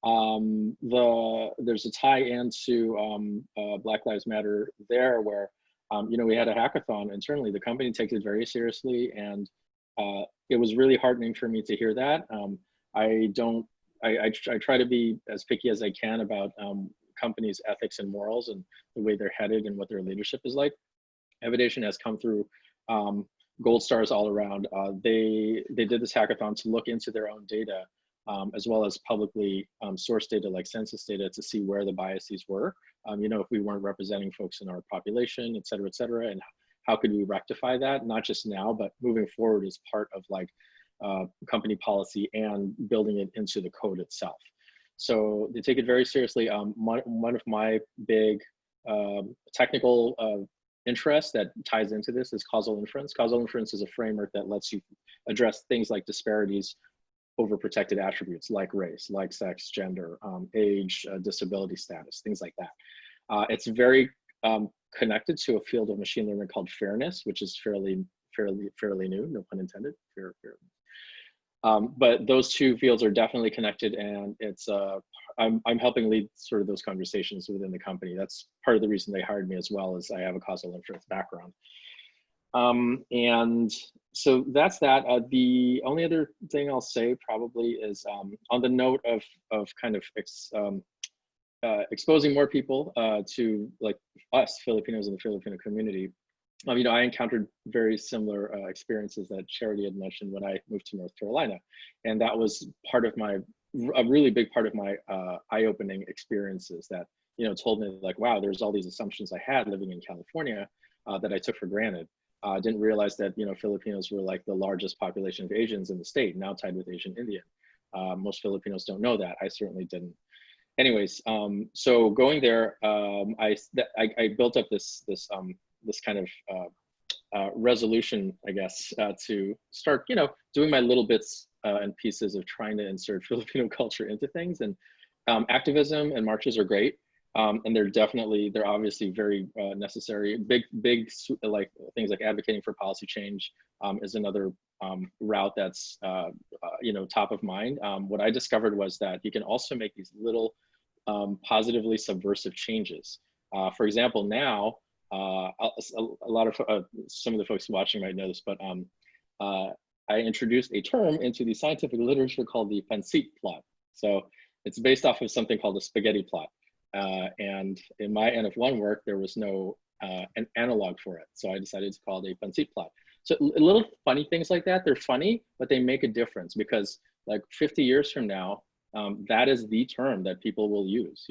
There's a tie-in to Black Lives Matter there, where we had a hackathon internally. The company takes it very seriously, and it was really heartening for me to hear that. I try to be as picky as I can about companies' ethics and morals and the way they're headed and what their leadership is like. Evidation has come through gold stars all around. They did this hackathon to look into their own data, as well as publicly sourced data like census data to see where the biases were. If we weren't representing folks in our population, et cetera, and how could we rectify that, not just now, but moving forward as part of like company policy and building it into the code itself. So they take it very seriously. One of my big technical interest that ties into this is causal inference. Causal inference is a framework that lets you address things like disparities over protected attributes like race, like sex, gender, age, disability status, things like that. It's very connected to a field of machine learning called fairness, which is fairly new, no pun intended. But those two fields are definitely connected, and it's I'm helping lead sort of those conversations within the company. That's part of the reason they hired me as well, as I have a causal inference background. And so that's that. The only other thing I'll say probably is on the note of kind of exposing more people to like us Filipinos in the Filipino community. I encountered very similar experiences that Charity had mentioned when I moved to North Carolina. And that was a really big part of my eye-opening experiences that, told me like, wow, there's all these assumptions I had living in California that I took for granted. I didn't realize that, Filipinos were like the largest population of Asians in the state, now tied with Asian Indian. Most Filipinos don't know that. I certainly didn't. Anyways, so going there, I built up this kind of resolution, I guess, to start, doing my little bits and pieces of trying to insert Filipino culture into things. And activism and marches are great. And they're obviously very necessary. Big like things like advocating for policy change is another route that's top of mind. What I discovered was that you can also make these little positively subversive changes. For example, now a lot of some of the folks watching might know this, but I introduced a term into the scientific literature called the pancit plot. So it's based off of something called the spaghetti plot. And in my N of 1 work, there was no an analog for it. So I decided to call it a pancit plot. So little funny things like that, they're funny, but they make a difference because like 50 years from now, that is the term that people will use.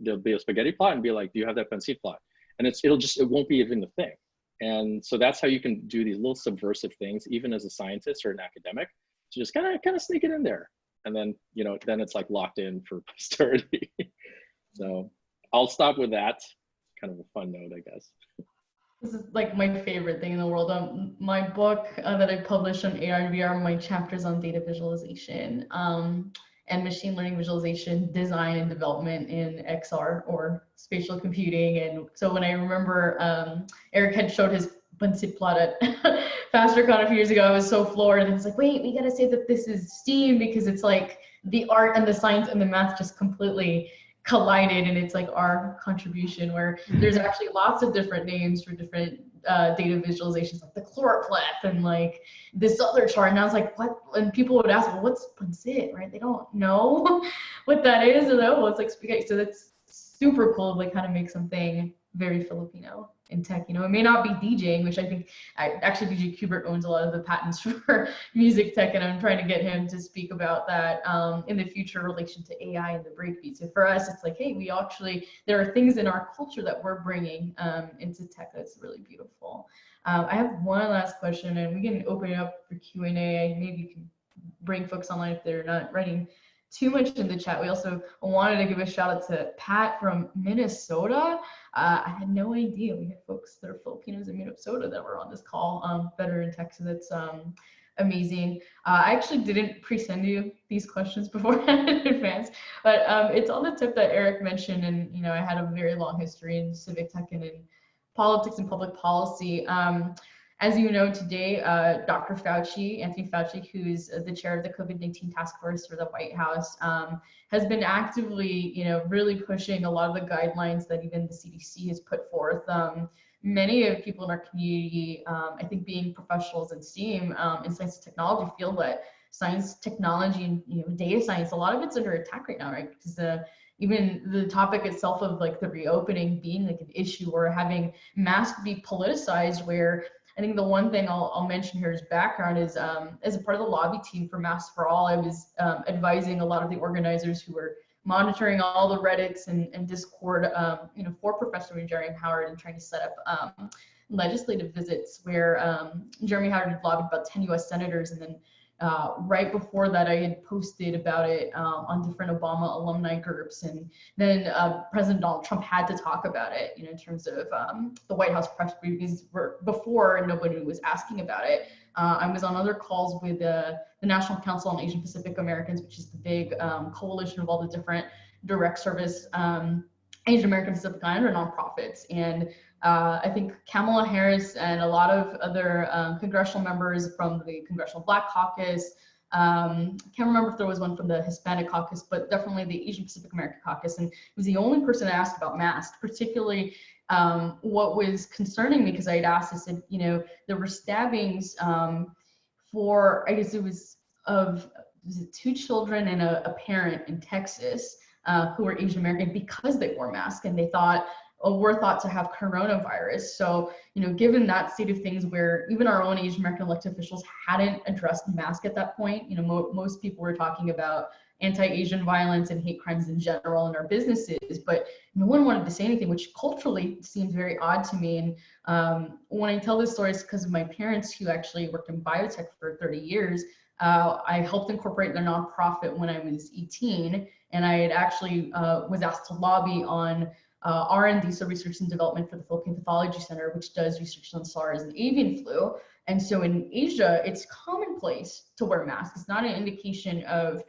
There'll be a spaghetti plot and be like, do you have that pancit plot? And it won't be even the thing. And so that's how you can do these little subversive things, even as a scientist or an academic, to just kind of sneak it in there. And then, then it's like locked in for posterity. So I'll stop with that. Kind of a fun note, I guess. This is like my favorite thing in the world. My book that I published on AR and VR, my chapters on data visualization and machine learning visualization, design and development in XR or spatial computing. And so when I remember Eric had showed his Principal at FasterCon a few years ago, I was so floored. And it's like, wait, we gotta say that this is STEAM because it's like the art and the science and the math just completely collided, and it's like our contribution where there's actually lots of different names for different data visualizations, like the chloroplet and like this other chart. And I was like, what? And people would ask, well, what's Principal, right? They don't know what that is. And oh, it's like spaghetti. So that's super cool to like kind of make something very Filipino in tech. You know, it may not be DJing, which I think actually DJ Kubert owns a lot of the patents for music tech, and I'm trying to get him to speak about that in the future in relation to AI and the breakbeat. So for us, it's like, hey, we actually, there are things in our culture that we're bringing into tech that's really beautiful. I have one last question, and we can open it up for Q&A. Maybe you can bring folks online if they're not writing too much in the chat. We also wanted to give a shout out to Pat from Minnesota. I had no idea we had folks that are Filipinos in Minnesota that were on this call that are in tech, so that's amazing. I actually didn't pre-send you these questions beforehand in advance, but it's on the tip that Eric mentioned, and you know, I had a very long history in civic tech and in politics and public policy. As you know, today, Dr. Fauci, Anthony Fauci, who's the chair of the COVID-19 task force for the White House, has been actively, you know, really pushing a lot of the guidelines that even the CDC has put forth. Many of people in our community, I think being professionals in STEAM, in science and technology, feel that science, technology, and you know, data science, a lot of it's under attack right now, right? Because even the topic itself of like the reopening being like an issue, or having masks be politicized, where I think the one thing I'll mention here as background is as a part of the lobby team for Masks for All, I was advising a lot of the organizers who were monitoring all the Reddits and Discord, you know, for Professor Jeremy Howard, and trying to set up legislative visits where Jeremy Howard had lobbied about 10 US senators, and then right before that, I had posted about it on different Obama alumni groups, and then President Donald Trump had to talk about it, you know, in terms of the White House press briefings before nobody was asking about it. I was on other calls with the National Council on Asian Pacific Americans, which is the big coalition of all the different direct service Asian American Pacific Islander nonprofits, and I think Kamala Harris and a lot of other congressional members from the Congressional Black Caucus, can't remember if there was one from the Hispanic Caucus, but definitely the Asian Pacific American Caucus, and was the only person that asked about masks, particularly what was concerning me, because I had asked, I said, you know, there were stabbings for, I guess it was it 2 children and a parent in Texas who were Asian American because they wore masks, and they thought, were thought to have coronavirus. So, you know, given that state of things where even our own Asian American elected officials hadn't addressed mask at that point, you know, most people were talking about anti-Asian violence and hate crimes in general in our businesses, but no one wanted to say anything, which culturally seems very odd to me. And when I tell this story, it's because of my parents, who actually worked in biotech for 30 years. I helped incorporate their nonprofit when I was 18, and I had actually was asked to lobby on R&D, so research and development, for the Philippine Pathology Center, which does research on SARS and avian flu. And so in Asia, it's commonplace to wear masks. It's not an indication of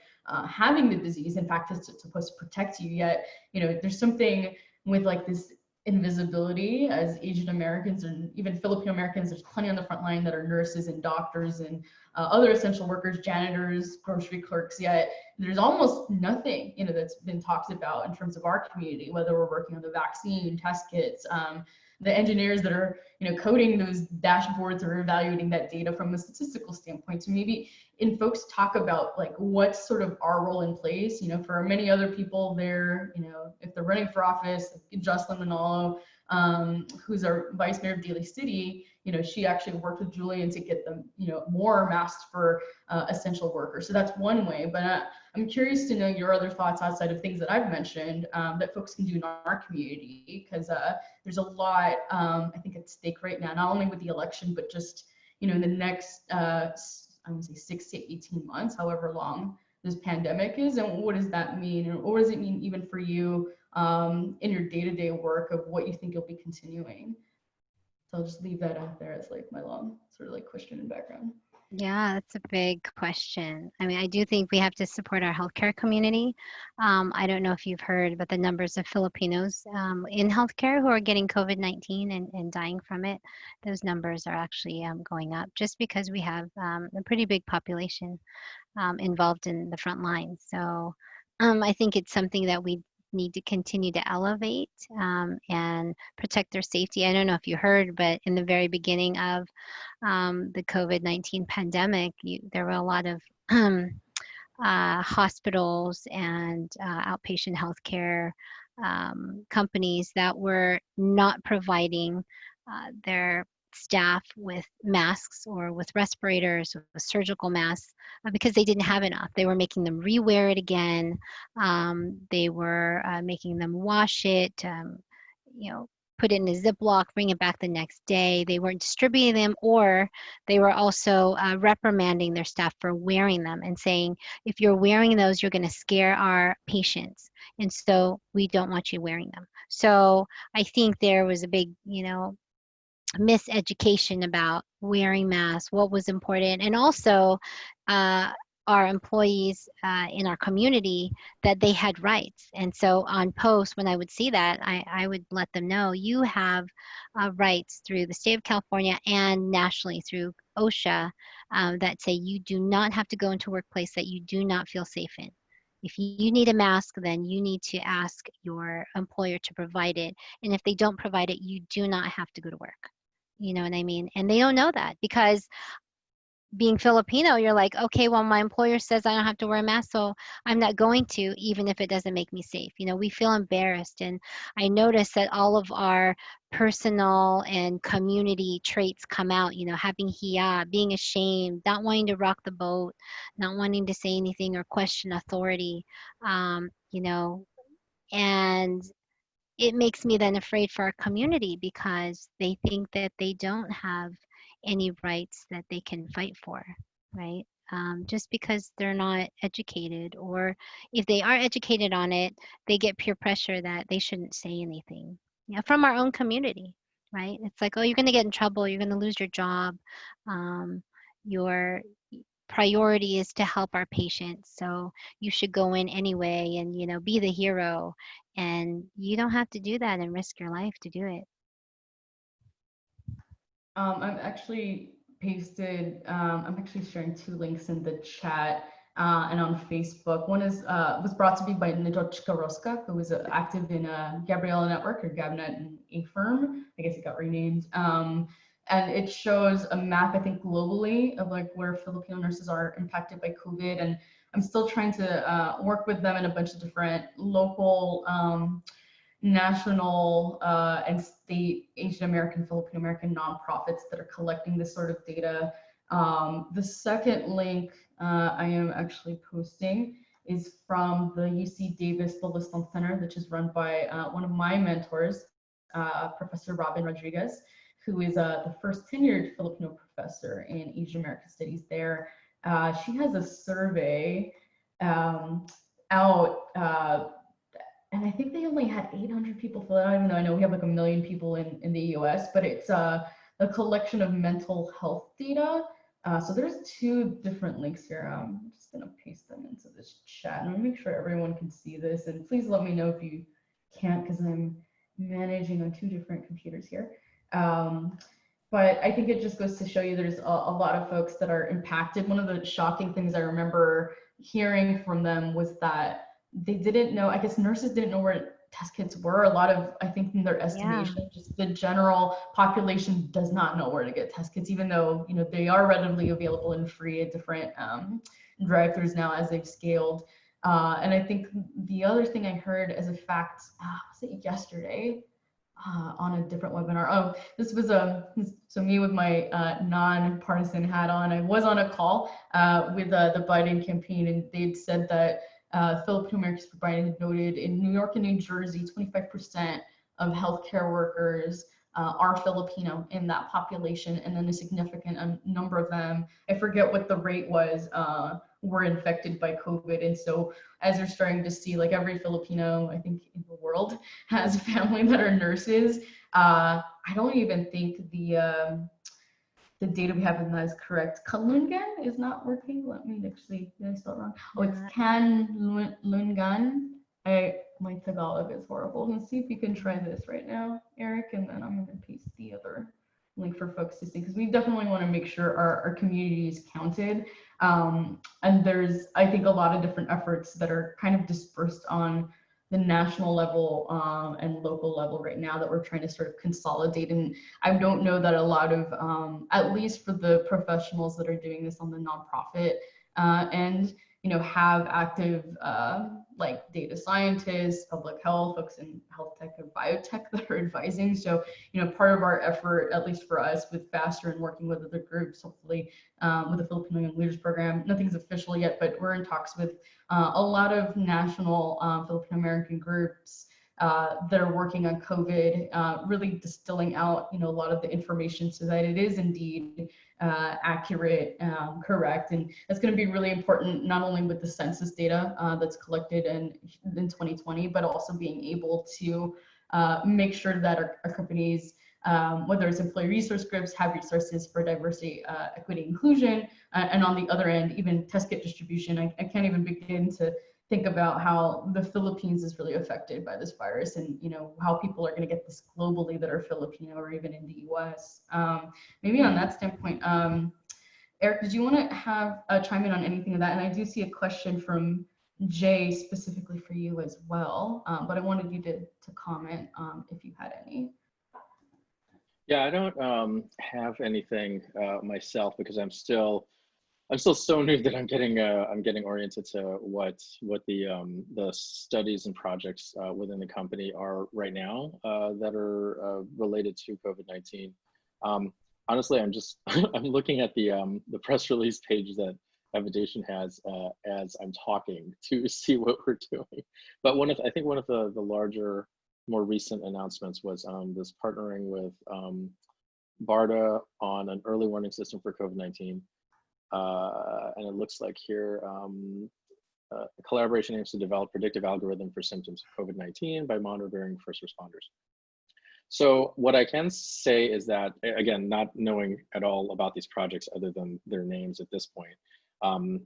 having the disease. In fact, it's supposed to protect you. Yet, you know, there's something with like this invisibility as Asian Americans and even Filipino Americans. There's plenty on the front line that are nurses and doctors and other essential workers, janitors, grocery clerks, yet there's almost nothing, you know, that's been talked about in terms of our community, whether we're working on the vaccine, test kits, the engineers that are, you know, coding those dashboards or evaluating that data from a statistical standpoint. So maybe in folks talk about like what's sort of our role in place, you know, for many other people, they're, you know, if they're running for office, like Jocelyn Manalo, who's our vice mayor of Daly City, you know, she actually worked with Julian to get them, you know, more masks for essential workers. So that's one way, but I'm curious to know your other thoughts outside of things that I've mentioned that folks can do in our community, because there's a lot, I think, at stake right now, not only with the election, but just, you know, in the next, I would say 6 to 18 months, however long this pandemic is, and what does that mean, and what does it mean even for you in your day-to-day work of what you think you'll be continuing? So I'll just leave that out there as like my long sort of like question and background. Yeah, that's a big question. I mean, I do think we have to support our healthcare community. I don't know if you've heard, but the numbers of Filipinos in healthcare who are getting COVID-19 and dying from it, those numbers are actually going up just because we have a pretty big population involved in the front line. So I think it's something that we need to continue to elevate and protect their safety. I don't know if you heard, but in the very beginning of the COVID-19 pandemic, there were a lot of hospitals and outpatient healthcare companies that were not providing their staff with masks or with respirators, with surgical masks, because they didn't have enough. They were making them re-wear it again. They were making them wash it, you know, put it in a Ziploc, bring it back the next day. They weren't distributing them, or they were also reprimanding their staff for wearing them and saying, if you're wearing those, you're going to scare our patients. And so we don't want you wearing them. So I think there was a big, miseducation about wearing masks, what was important, and also our employees in our community that they had rights. And so on posts, when I would see that, I would let them know, you have rights through the state of California and nationally through OSHA that say you do not have to go into a workplace that you do not feel safe in. If you need a mask, then you need to ask your employer to provide it. And if they don't provide it, you do not have to go to work. You know what I mean? And they don't know that, because being Filipino, you're like, okay, well, my employer says I don't have to wear a mask, so I'm not going to, even if it doesn't make me safe. We feel embarrassed. And I notice that all of our personal and community traits come out, having hiya, being ashamed, not wanting to rock the boat, not wanting to say anything or question authority, and it makes me then afraid for our community, because they think that they don't have any rights that they can fight for, right? Just because they're not educated, or if they are educated on it, they get peer pressure that they shouldn't say anything. From our own community, right? It's like, oh, you're going to get in trouble, you're going to lose your job. Your priority is to help our patients, so you should go in anyway and be the hero, and you don't have to do that and risk your life to do it. I've actually I'm actually sharing 2 links in the chat and on Facebook. One is was brought to me by Nicolas, who was active in Gabriela Network, or Gabnet, in ERM. I guess it got renamed. And it shows a map, I think, globally of like where Filipino nurses are impacted by COVID. And I'm still trying to work with them in a bunch of different local, national, and state Asian American, Filipino American nonprofits that are collecting this sort of data. The second link I am actually posting is from the UC Davis Balliston Center, which is run by one of my mentors, Professor Robin Rodriguez, who is the first tenured Filipino professor in Asian American Studies there. She has a survey out, and I think they only had 800 people fill it out, even though I know we have like 1 million people in the US, but it's a collection of mental health data. So there's 2 different links here. I'm just gonna paste them into this chat, and I'll make sure everyone can see this. And please let me know if you can't, because I'm managing on 2 different computers here. But I think it just goes to show you there's a lot of folks that are impacted. One of the shocking things I remember hearing from them was that they didn't know, I guess nurses didn't know where test kits were. A lot of, I think in their estimation, just the general population does not know where to get test kits, even though, they are readily available and free at different drive-thrus now as they've scaled. And I think the other thing I heard as a fact, was it yesterday? On a different webinar. Oh, this was so me with my non-partisan hat on. I was on a call with the Biden campaign, and they'd said that Filipino Americans for Biden had noted in New York and New Jersey, 25% of healthcare workers are Filipino in that population, and then a significant number of them, I forget what the rate was, were infected by COVID. And so as you're starting to see, like every Filipino, I think, in the world has family that are nurses, I I don't even think the data we have in that is correct. Kalungan is not working. Let me actually, did I spell it wrong? Oh, it's Kanlungan. My Tagalog is horrible. Let's see if you can try this right now, Eric, and then I'm gonna paste the other link for folks to see, because we definitely want to make sure our community is counted. And there's, I think, a lot of different efforts that are kind of dispersed on the national level and local level right now that we're trying to sort of consolidate. And I don't know that a lot of, at least for the professionals that are doing this on the nonprofit and, you know, have active like data scientists, public health, folks in health tech or biotech that are advising. So, you know, part of our effort, at least for us with FASTER and working with other groups, hopefully with the Filipino Young Leaders Program, nothing's official yet, but we're in talks with a lot of national Filipino American groups that are working on COVID, really distilling out, you know, a lot of the information so that it is indeed accurate, correct. And that's going to be really important, not only with the census data that's collected in 2020, but also being able to make sure that our companies, whether it's employee resource groups, have resources for diversity, equity, inclusion, and on the other end, even test kit distribution. I can't even begin to think about how the Philippines is really affected by this virus, and you know how people are going to get this globally that are Filipino or even in the U.S. Maybe on that standpoint, Eric, did you want to have chime in on anything of that? And I do see a question from Jay specifically for you as well, but I wanted you to comment if you had any. Yeah, I don't have anything myself because I'm still so new that I'm getting oriented to what the studies and projects within the company are right now that are related to COVID-19. Honestly, I'm just I'm looking at the press release page that Evidation has as I'm talking to see what we're doing. But I think one of the larger, more recent announcements was this partnering with BARDA on an early warning system for COVID-19. And it looks like here, collaboration aims to develop predictive algorithm for symptoms of COVID-19 by monitoring first responders. So what I can say is that, again, not knowing at all about these projects other than their names at this point,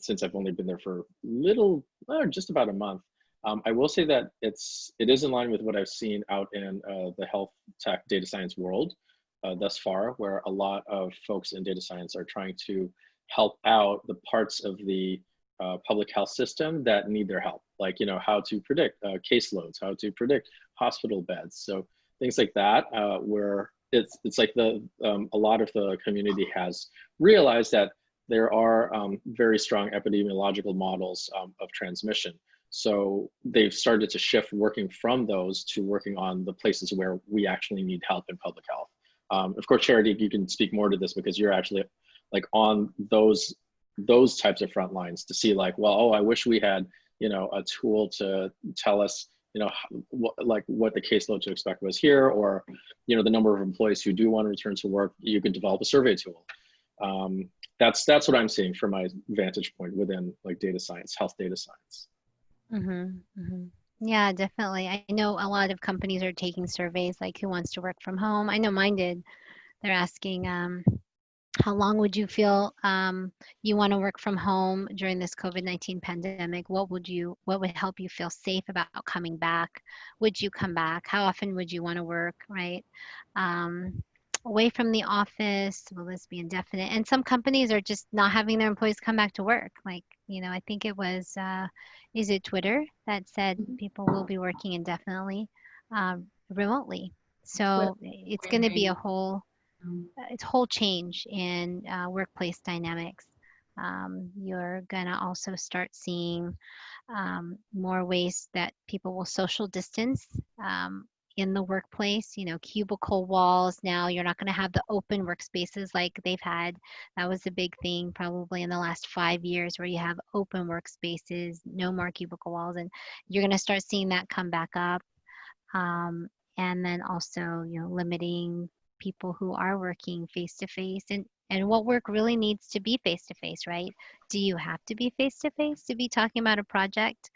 since I've only been there for just about a month, I will say that it is in line with what I've seen out in the health tech data science world thus far, where a lot of folks in data science are trying to help out the parts of the public health system that need their help, like, you know, how to predict caseloads, how to predict hospital beds. So things like that, where it's like a lot of the community has realized that there are very strong epidemiological models of transmission. So they've started to shift working from those to working on the places where we actually need help in public health. Of course, Charity, you can speak more to this because you're actually like on those types of front lines to see like, well, oh, I wish we had, you know, a tool to tell us, you know, what the caseload to expect was here, or, you know, the number of employees who do want to return to work. You can develop a survey tool. That's what I'm seeing from my vantage point within like data science, health data science. Mm-hmm, mm-hmm. Yeah, definitely. I know a lot of companies are taking surveys like who wants to work from home. I know mine did. They're asking how long would you feel you want to work from home during this COVID-19 pandemic? What would help you feel safe about coming back? Would you come back? How often would you want to work, right? Away from the office, will this be indefinite? And some companies are just not having their employees come back to work. Like, you know, I think it was, is it Twitter that said people will be working indefinitely remotely? So it's going to be a whole change in workplace dynamics. You're gonna also start seeing more ways that people will social distance in the workplace. You know, cubicle walls. Now you're not gonna have the open workspaces like they've had. That was a big thing probably in the last 5 years, where you have open workspaces, no more cubicle walls, and you're gonna start seeing that come back up. And then also, you know, limiting people who are working face to face, and what work really needs to be face to face, right? Do you have to be face to face to be talking about a project?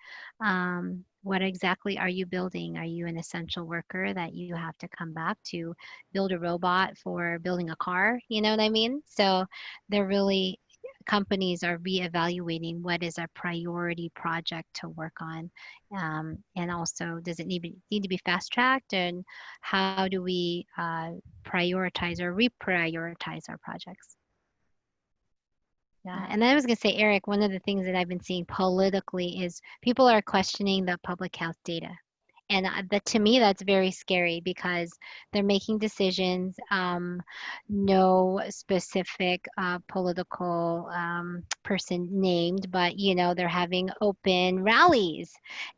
what exactly are you building? Are you an essential worker that you have to come back to build a robot for building a car? You know what I mean? So they're really, companies are reevaluating what is a priority project to work on. And also, does it need to be fast tracked? And how do we prioritize or reprioritize our projects? Yeah, and then I was going to say, Eric, one of the things that I've been seeing politically is people are questioning the public health data. And that, to me, that's very scary because they're making decisions, no specific political person named, but, you know, they're having open rallies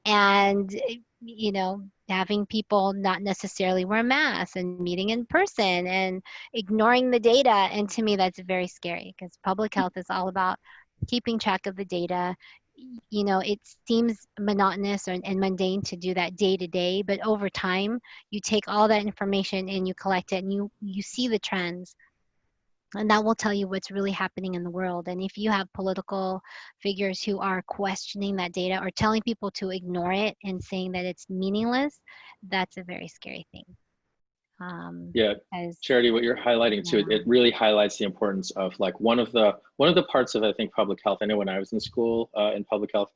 and, you know, having people not necessarily wear masks and meeting in person and ignoring the data. And to me, that's very scary because public health is all about keeping track of the data. You know, it seems monotonous and mundane to do that day to day, but over time, you take all that information and you collect it and you see the trends. And that will tell you what's really happening in the world. And if you have political figures who are questioning that data or telling people to ignore it and saying that it's meaningless, that's a very scary thing. Yeah, As Charity, what you're highlighting too, yeah. it really highlights the importance of like one of the parts of, I think, public health. I know when I was in school in public health,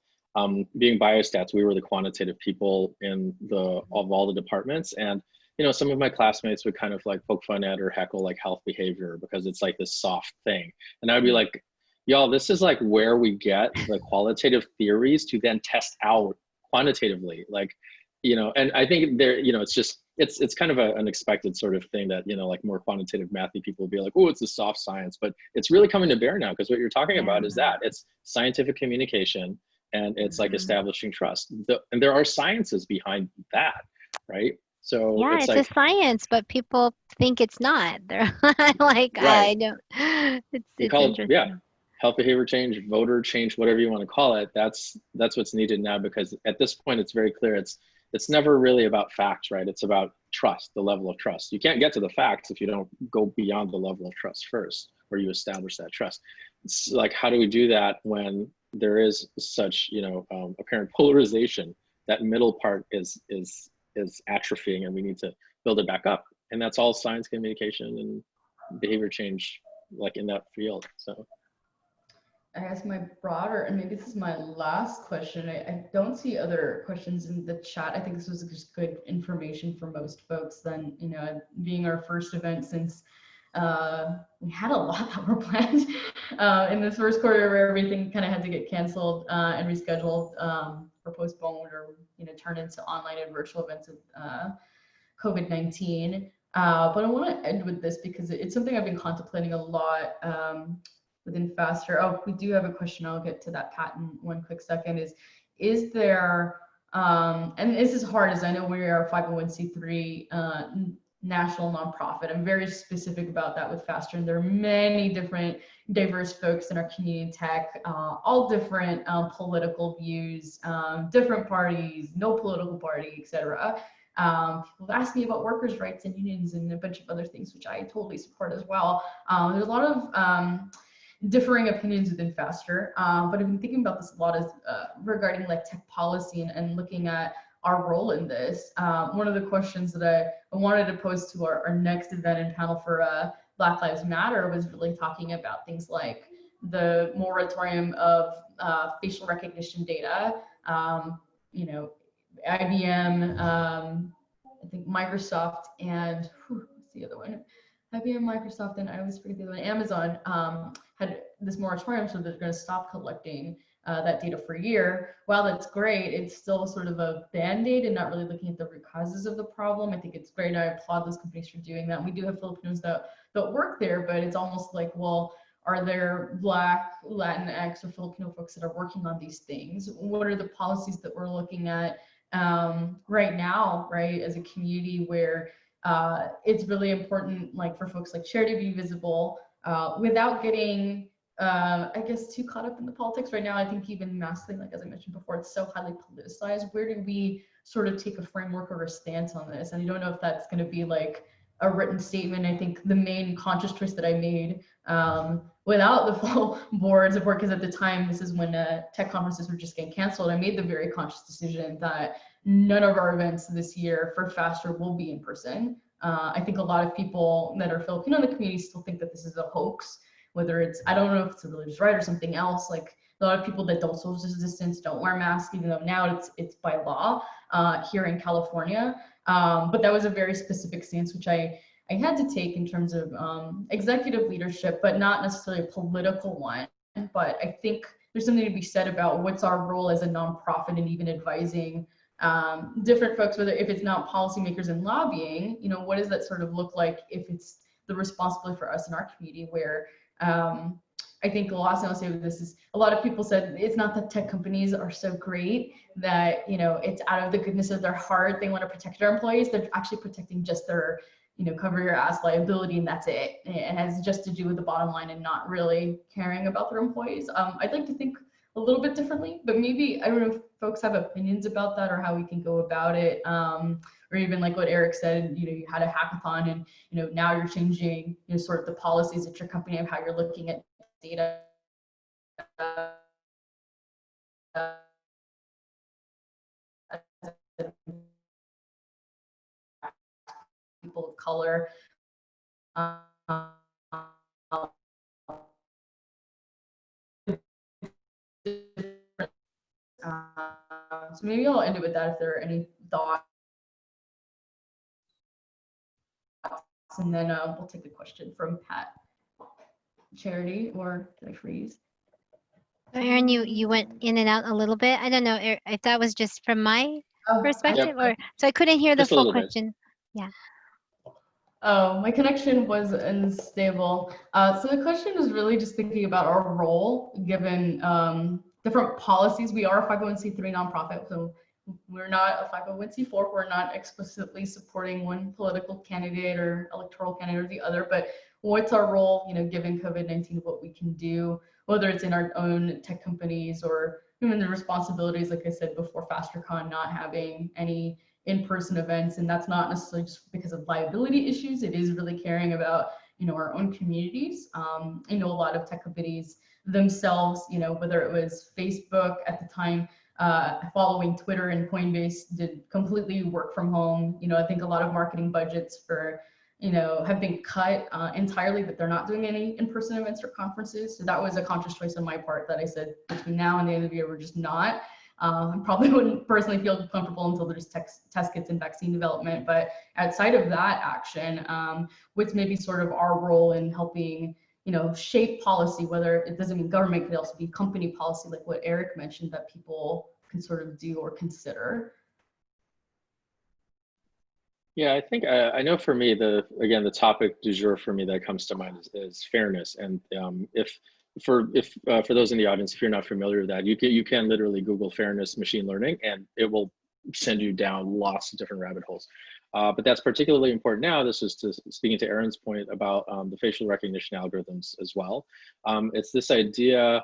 being biostats, we were the quantitative people in of all the departments, and you know, some of my classmates would kind of like poke fun at or heckle like health behavior because it's like this soft thing, and I would be like, y'all, this is like where we get the qualitative theories to then test out quantitatively, like, you know. And I think there, you know, it's just it's kind of an expected sort of thing that, you know, like more quantitative mathy people will be like, oh, it's a soft science, but it's really coming to bear now, because what you're talking about is that it's scientific communication and it's like establishing trust. And there are sciences behind that, right? So Yeah, it's it's like, a science, but people think it's not. They're like, right, I don't. you It's call it, yeah, interesting. health behavior change, voter change, whatever you want to call it. That's what's needed now, because at this point it's very clear it's never really about facts, right? It's about trust, the level of trust. You can't get to the facts if you don't go beyond the level of trust first, or you establish that trust. It's like, how do we do that when there is such, you know, apparent polarization? That middle part is atrophying, and we need to build it back up. And that's all science communication and behavior change, like in that field. So I guess my broader, and maybe this is my last question. I don't see other questions in the chat. I think this was just good information for most folks. Then, you know, being our first event since we had a lot that were planned in this first quarter, where everything kind of had to get canceled and rescheduled or postponed, or, you know, turned into online and virtual events with COVID-19. But I want to end with this because it's something I've been contemplating a lot within Faster. Oh, we do have a question. I'll get to that, Pat, in one quick second. Is there, and this is hard, as I know we are a 501c3 national nonprofit. I'm very specific about that with Faster, and there are many different diverse folks in our community in tech, all different political views, different parties, no political party, etc. People ask me about workers' rights and unions and a bunch of other things, which I totally support as well. There's a lot of differing opinions within Faster, but I've been thinking about this a lot as regarding like tech policy and looking at our role in this. One of the questions that I wanted to pose to our next event and panel for Black Lives Matter was really talking about things like the moratorium of facial recognition data. You know, IBM, I think Microsoft, and what's the other one? IBM, Microsoft, and I always forget the other one. Amazon had this moratorium, so they're going to stop collecting that data for a year. While that's great, it's still sort of a band-aid and not really looking at the root causes of the problem. I think it's great. I applaud those companies for doing that. We do have Filipinos that work there, but it's almost like, well, are there Black, Latinx, or Filipino folks that are working on these things? What are the policies that we're looking at right now, right, as a community where it's really important, like for folks like Charity to be visible without getting, I guess, too caught up in the politics right now. I think even massively, like as I mentioned before, it's so highly politicized. Where do we sort of take a framework or a stance on this? And I don't know if that's going to be like a written statement. I think the main conscious choice that I made without the full boards of work, because at the time, this is when tech conferences were just getting canceled, I made the very conscious decision that none of our events this year for Faster will be in person. I think a lot of people that are Filipino in the community still think that this is a hoax, whether it's, I don't know if it's a religious right or something else. Like a lot of people that don't social distance, don't wear masks, even though now it's by law here in California. But that was a very specific stance, which I had to take in terms of executive leadership, but not necessarily a political one. But I think there's something to be said about what's our role as a nonprofit and even advising different folks, whether if it's not policymakers and lobbying, you know, what does that sort of look like if it's the responsibility for us in our community, where I think the last thing I'll say with this is a lot of people said it's not that tech companies are so great that, you know, it's out of the goodness of their heart they want to protect their employees. They're actually protecting just their, you know, cover your ass liability, and that's it. It has just to do with the bottom line and not really caring about their employees. I'd like to think a little bit differently, but maybe, I don't know if folks have opinions about that or how we can go about it. Or even like what Eric said, you know, you had a hackathon and, you know, now you're changing, you know, sort of the policies at your company of how you're looking at data. People of color. So maybe I'll end it with that if there are any thoughts, and then we'll take a question from Pat. Charity, or did I freeze? Erin, you went in and out a little bit. I don't know if that was just from my perspective, or so I couldn't hear the full question. Yeah. Oh, my connection was unstable. So the question is really just thinking about our role given different policies. We are a 501c3 nonprofit, so we're not a 501c4. We're not explicitly supporting one political candidate or electoral candidate or the other, but what's our role, you know, given COVID-19, what we can do, whether it's in our own tech companies or even the responsibilities, like I said before, FasterCon not having any in-person events. And that's not necessarily just because of liability issues. It is really caring about, you know, our own communities. I know a lot of tech companies themselves, you know, whether it was Facebook at the time, following Twitter and Coinbase, did completely work from home. You know, I think a lot of marketing budgets for, you know, have been cut entirely, but they're not doing any in-person events or conferences. So that was a conscious choice on my part that I said between now and the end of the year, we're just not. I probably wouldn't personally feel comfortable until there's test kits and vaccine development. But outside of that action, what's maybe sort of our role in helping, you know, shape policy, whether it doesn't mean government, could also be company policy, like what Eric mentioned, that people can sort of do or consider. Yeah, I think I know for me, again, the topic du jour for me that comes to mind is fairness. And for those in the audience, if you're not familiar with that, you can literally Google fairness machine learning, and it will send you down lots of different rabbit holes. But that's particularly important now. This is speaking to Erin's point about the facial recognition algorithms as well. It's this idea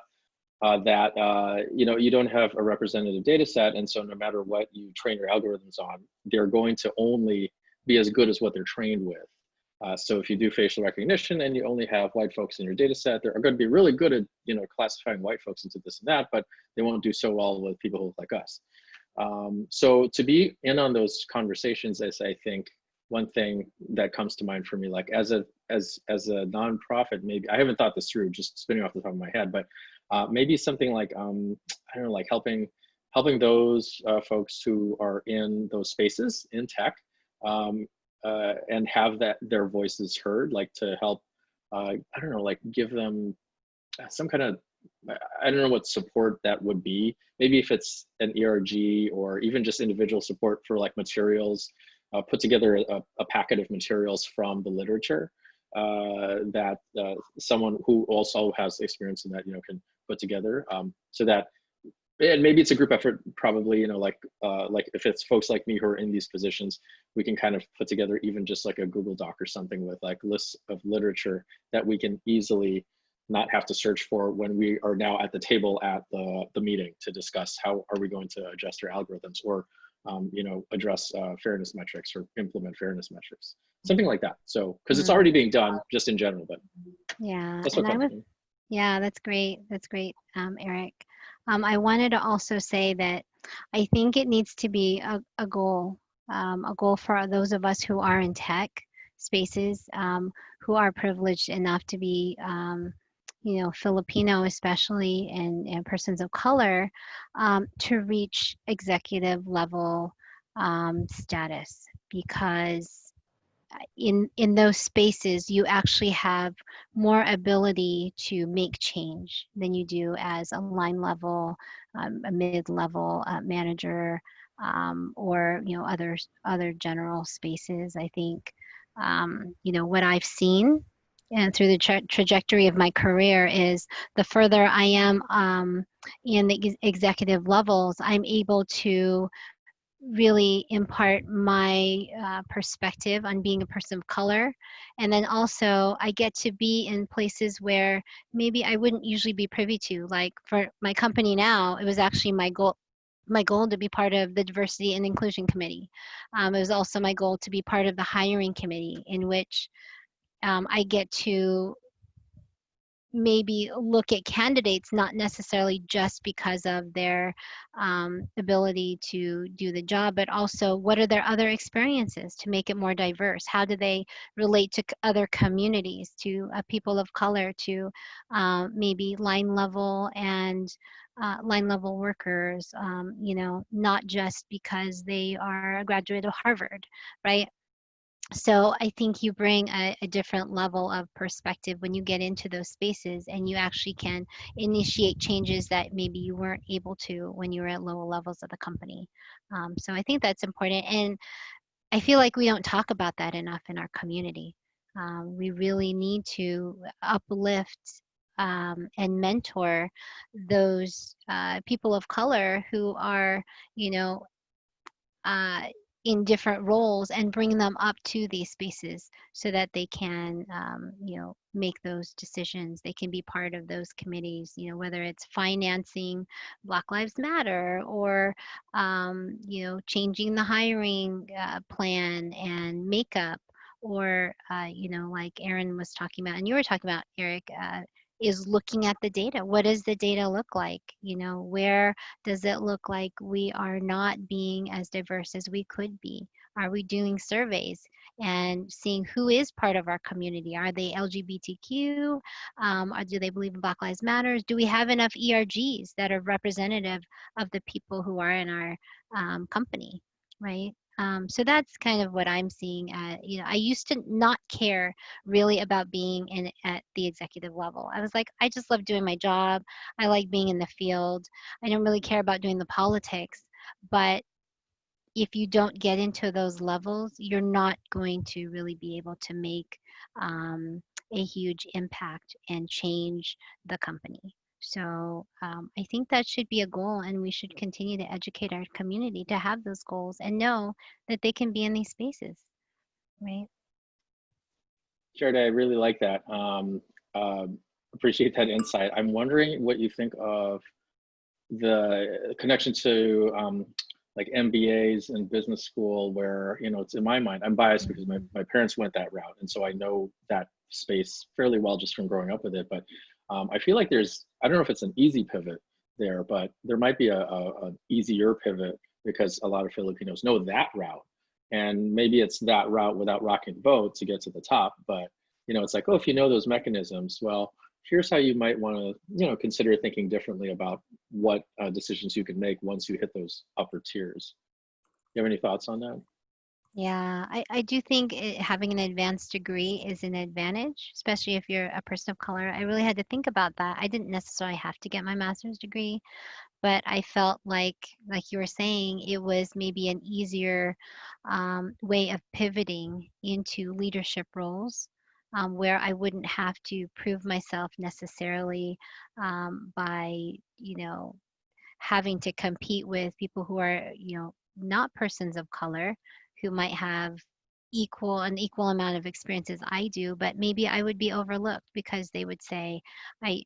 that you know, you don't have a representative data set, and so no matter what you train your algorithms on, they're going to only be as good as what they're trained with. So if you do facial recognition and you only have white folks in your data set, they're going to be really good at, you know, classifying white folks into this and that, but they won't do so well with people who look like us. So to be in on those conversations is, I think, one thing that comes to mind for me, like as a nonprofit, maybe I haven't thought this through, just spinning off the top of my head, but maybe something like I don't know, like helping those folks who are in those spaces in tech, and have their voices heard, like to help, I don't know, like give them some kind of, I don't know what support that would be. Maybe if it's an ERG or even just individual support for like materials, put together a packet of materials from the literature that someone who also has experience in that, you know, can put together, so that, and maybe it's a group effort, probably, you know, like if it's folks like me who are in these positions, we can kind of put together even just like a Google Doc or something with like lists of literature that we can easily not have to search for when we are now at the table at the meeting to discuss how are we going to adjust our algorithms, or you know, address fairness metrics or implement fairness metrics, something like that. So because it's already being done just in general, but yeah, that's and what Yeah, that's great. That's great, Eric. I wanted to also say that I think it needs to be a goal for those of us who are in tech spaces, who are privileged enough to be, Filipino, especially, and persons of color, to reach executive level status, because in those spaces you actually have more ability to make change than you do as a line level, a mid-level manager, or other general spaces. I think what I've seen and through the trajectory of my career is the further I am in the executive levels, I'm able to really impart my perspective on being a person of color. And then also, I get to be in places where maybe I wouldn't usually be privy to. Like for my company now, it was actually my goal to be part of the diversity and inclusion committee. It was also my goal to be part of the hiring committee, in which I get to maybe look at candidates not necessarily just because of their ability to do the job, but also what are their other experiences to make it more diverse. How do they relate to other communities, to people of color, to maybe line level and line level workers, not just because they are a graduate of Harvard, right? So I think you bring a different level of perspective when you get into those spaces, and you actually can initiate changes that maybe you weren't able to when you were at lower levels of the company. So I think that's important. And I feel like we don't talk about that enough in our community. We really need to uplift and mentor those people of color who are, you know, uh, in different roles, and bring them up to these spaces so that they can, make those decisions. They can be part of those committees, whether it's financing Black Lives Matter, or, changing the hiring plan and makeup, or, like Aaron was talking about, and you were talking about, Eric, is looking at the data. What does the data look like? Where does it look like we are not being as diverse as we could be? Are we doing surveys and seeing who is part of our community? Are they LGBTQ? Or do they believe in Black Lives Matters? Do we have enough ERGs that are representative of the people who are in our company, right? So that's kind of what I'm seeing. I used to not care really about being in at the executive level. I was like, I just love doing my job. I like being in the field. I don't really care about doing the politics. But if you don't get into those levels, you're not going to really be able to make a huge impact and change the company. So I think that should be a goal, and we should continue to educate our community to have those goals and know that they can be in these spaces, right? Jared, I really like that. Uh, Appreciate that insight. I'm wondering what you think of the connection to like MBAs and business school, where, it's in my mind, I'm biased because my parents went that route. And so I know that space fairly well just from growing up with it. But I feel like I don't know if it's an easy pivot there, but there might be a easier pivot because a lot of Filipinos know that route. And maybe it's that route without rocking the boat to get to the top. But, it's like, oh, if you know those mechanisms, well, here's how you might want to, consider thinking differently about what decisions you can make once you hit those upper tiers. You have any thoughts on that? Yeah, I do think having an advanced degree is an advantage, especially if you're a person of color. I really had to think about that. I didn't necessarily have to get my master's degree, but I felt like you were saying, it was maybe an easier way of pivoting into leadership roles, where I wouldn't have to prove myself necessarily by, having to compete with people who are, not persons of color, who might have an equal amount of experience as I do, but maybe I would be overlooked because they would say, I,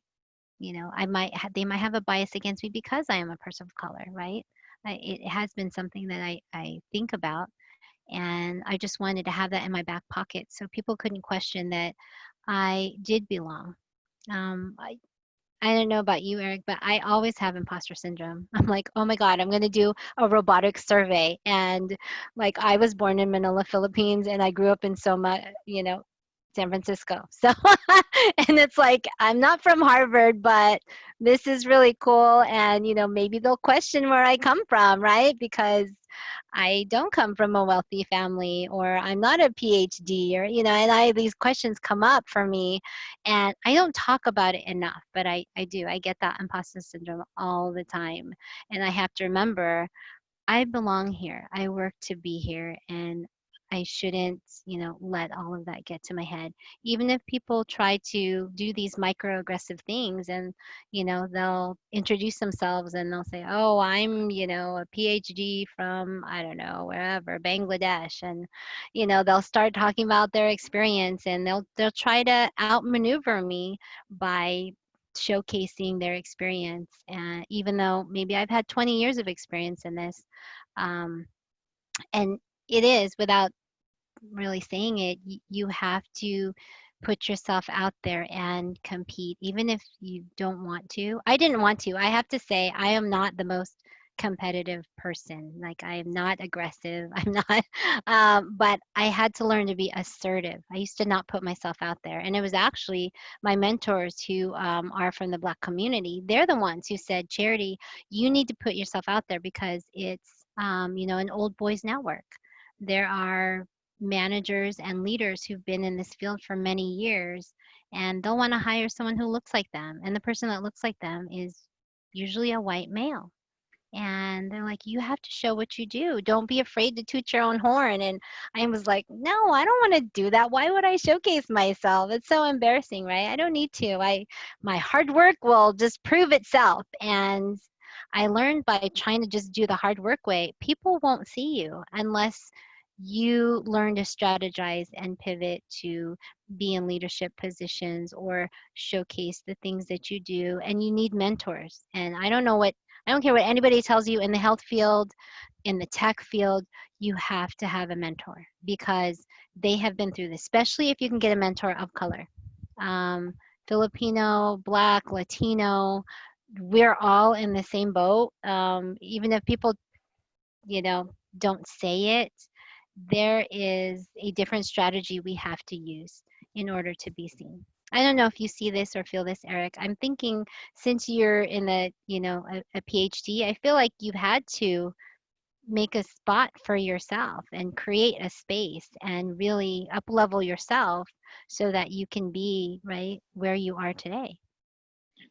they might have a bias against me because I am a person of color, right? It has been something that I think about, and I just wanted to have that in my back pocket so people couldn't question that I did belong. I don't know about you, Eric, but I always have imposter syndrome. I'm like, oh my God, I'm going to do a robotics survey. And like, I was born in Manila, Philippines, and I grew up in Soma, San Francisco. So, and it's like, I'm not from Harvard, but this is really cool. And, maybe they'll question where I come from, right? Because I don't come from a wealthy family, or I'm not a PhD, or, and these questions come up for me, and I don't talk about it enough, but I do. I get that imposter syndrome all the time. And I have to remember, I belong here. I work to be here, and I shouldn't, let all of that get to my head. Even if people try to do these microaggressive things, and, they'll introduce themselves and they'll say, "Oh, I'm, a PhD from, I don't know, wherever, Bangladesh." And, they'll start talking about their experience, and they'll try to outmaneuver me by showcasing their experience. And even though maybe I've had 20 years of experience in this, um, and it is, without really saying it, you have to put yourself out there and compete, even if you don't want to. I didn't want to. I have to say, I am not the most competitive person. Like, I am not aggressive. I'm not, but I had to learn to be assertive. I used to not put myself out there. And it was actually my mentors who are from the Black community. They're the ones who said, Charity, you need to put yourself out there, because it's, an old boys network. There are managers and leaders who've been in this field for many years, and they'll want to hire someone who looks like them. And the person that looks like them is usually a white male. And they're like, you have to show what you do. Don't be afraid to toot your own horn. And I was like, no, I don't want to do that. Why would I showcase myself? It's so embarrassing, right? I don't need to. My hard work will just prove itself. And I learned, by trying to just do the hard work way, people won't see you unless you learn to strategize and pivot to be in leadership positions or showcase the things that you do. And you need mentors. And I don't care what anybody tells you in the health field, in the tech field, you have to have a mentor, because they have been through this, especially if you can get a mentor of color. Filipino, Black, Latino, we're all in the same boat. Even if people, don't say it, there is a different strategy we have to use in order to be seen. I don't know if you see this or feel this, Eric. I'm thinking, since you're in a PhD, I feel like you've had to make a spot for yourself and create a space and really up-level yourself so that you can be right where you are today.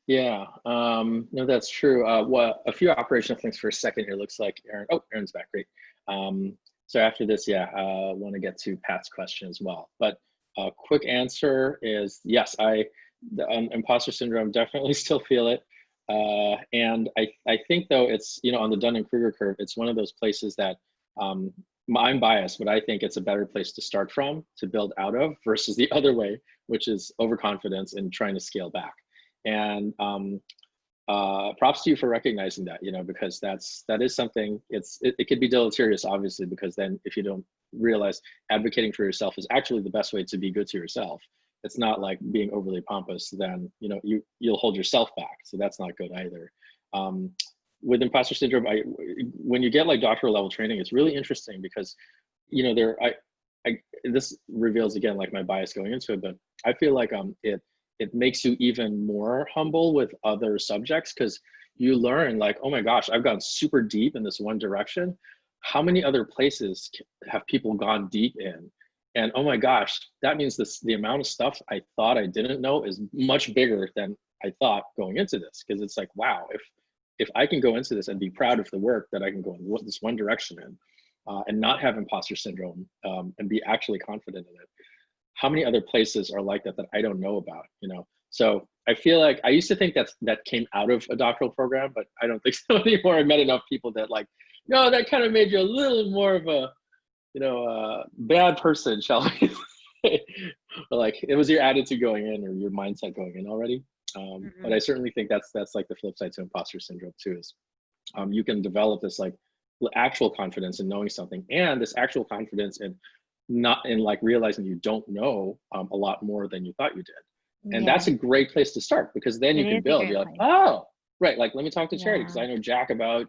Yeah, no, that's true. A few operational things for a second here. Looks like Aaron. Oh, Aaron's back. Great. So after this, yeah, I want to get to Pat's question as well. But a quick answer is yes. The imposter syndrome, definitely still feel it. And I think, though, it's, on the Dunning-Kruger curve, it's one of those places that I'm biased, but I think it's a better place to start from, to build out of, versus the other way, which is overconfidence and trying to scale back. And props to you for recognizing that, because that is something. It could be deleterious, obviously, because then if you don't realize advocating for yourself is actually the best way to be good to yourself, it's not like being overly pompous, then you'll hold yourself back. So that's not good either. With imposter syndrome, when you get like doctoral level training, it's really interesting because this reveals again like my bias going into it, but I feel like it makes you even more humble with other subjects, because you learn like, oh my gosh, I've gone super deep in this one direction. How many other places have people gone deep in? And oh my gosh, that means the amount of stuff I thought I didn't know is much bigger than I thought going into this. Because it's like, wow, if I can go into this and be proud of the work that I can go in this one direction in, and not have imposter syndrome, and be actually confident in it, how many other places are like that I don't know about, So I feel like I used to think that came out of a doctoral program, but I don't think so anymore. I met enough people that like, no, that kind of made you a little more of a, bad person, shall we say. Like, it was your attitude going in or your mindset going in already. But I certainly think that's like the flip side to imposter syndrome too, is you can develop this like actual confidence in knowing something, and this actual confidence in not in like realizing you don't know a lot more than you thought you did. And Yeah, that's a great place to start, because then it you can is a build. great You're like, place. oh, right. Like, let me talk to Charity, because Yeah. I know Jack about,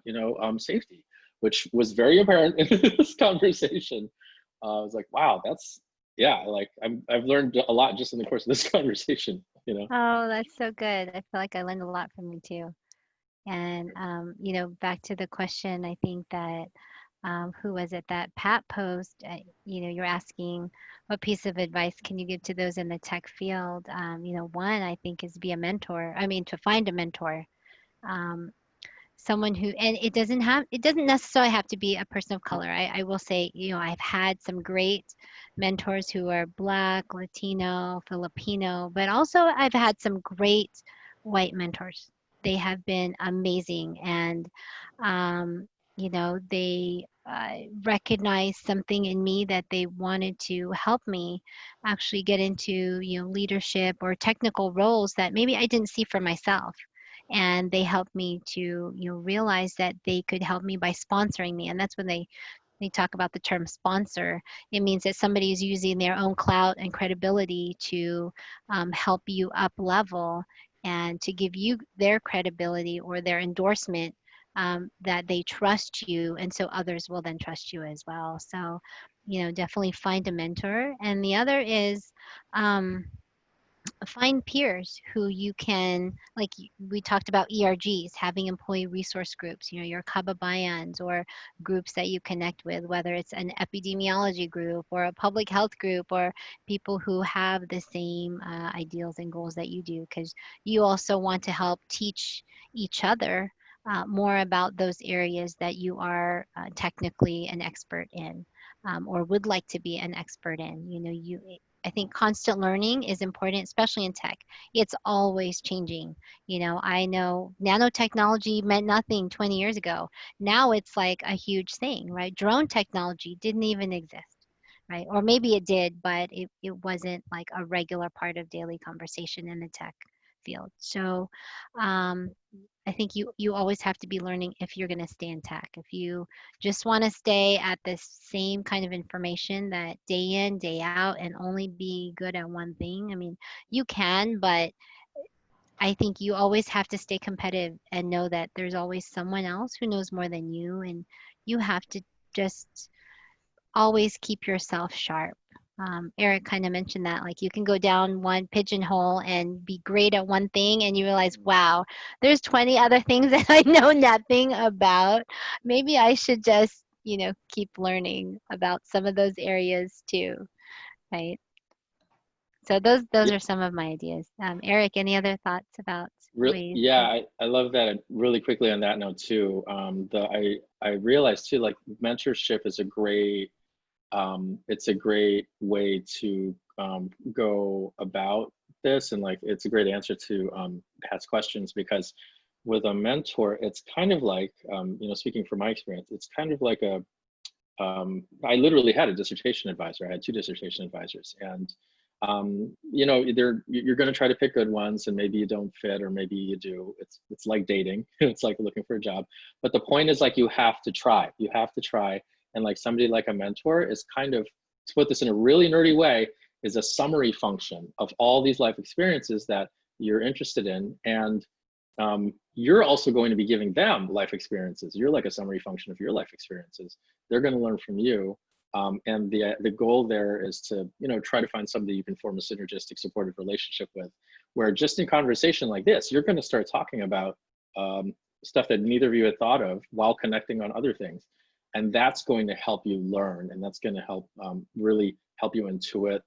safety, which was very apparent in this conversation. I was like, wow, that's, yeah, like I've learned a lot just in the course of this conversation, Oh, that's so good. I feel like I learned a lot from you too. And back to the question, I think that who was it that Pat posed? You're asking what piece of advice can you give to those in the tech field? One I think is be a mentor. I mean, to find a mentor. Um, Someone who, and it doesn't necessarily have to be a person of color. I will say, I've had some great mentors who are Black, Latino, Filipino, but also I've had some great white mentors. They have been amazing, and they recognized something in me that they wanted to help me actually get into leadership or technical roles that maybe I didn't see for myself, and they helped me to realize that they could help me by sponsoring me. And that's when they talk about the term sponsor. It means that somebody is using their own clout and credibility to help you up level and to give you their credibility or their endorsement, that they trust you, and so others will then trust you as well. So definitely find a mentor. And the other is find peers who you can, like we talked about ERGs, having employee resource groups, your kababayans, or groups that you connect with, whether it's an epidemiology group or a public health group, or people who have the same ideals and goals that you do, because you also want to help teach each other more about those areas that you are technically an expert in, or would like to be an expert in. I think constant learning is important, especially in tech. It's always changing. I know nanotechnology meant nothing 20 years ago. Now it's like a huge thing, right? Drone technology didn't even exist, right? Or maybe it did, but it wasn't like a regular part of daily conversation in the tech field. So I think you always have to be learning if you're going to stay in tech. If you just want to stay at the same kind of information that day in, day out, and only be good at one thing, I mean, you can, but I think you always have to stay competitive and know that there's always someone else who knows more than you, and you have to just always keep yourself sharp. Eric kind of mentioned that, like, you can go down one pigeonhole and be great at one thing, and you realize, wow, there's 20 other things that I know nothing about. Maybe I should just, keep learning about some of those areas too, right? So those Yeah, are some of my ideas. Eric, any other thoughts about ways yeah, to? I love that. Really quickly on that note too, I realized too, like, mentorship is a great, it's a great way to go about this, and like it's a great answer to Pat's questions, because with a mentor, it's kind of like, speaking from my experience, it's kind of like a, I literally had a dissertation advisor. I had two dissertation advisors, and you're going to try to pick good ones, and maybe you don't fit, or maybe you do. It's like dating. It's like looking for a job. But the point is, like, you have to try. You have to try. And like somebody like a mentor is kind of, to put this in a really nerdy way, is a summary function of all these life experiences that you're interested in, and you're also going to be giving them life experiences. You're like a summary function of your life experiences. They're going to learn from you. And the goal there is to, try to find somebody you can form a synergistic, supportive relationship with, where just in conversation like this, you're going to start talking about stuff that neither of you had thought of while connecting on other things. And that's going to help you learn, and that's going to help really help you intuit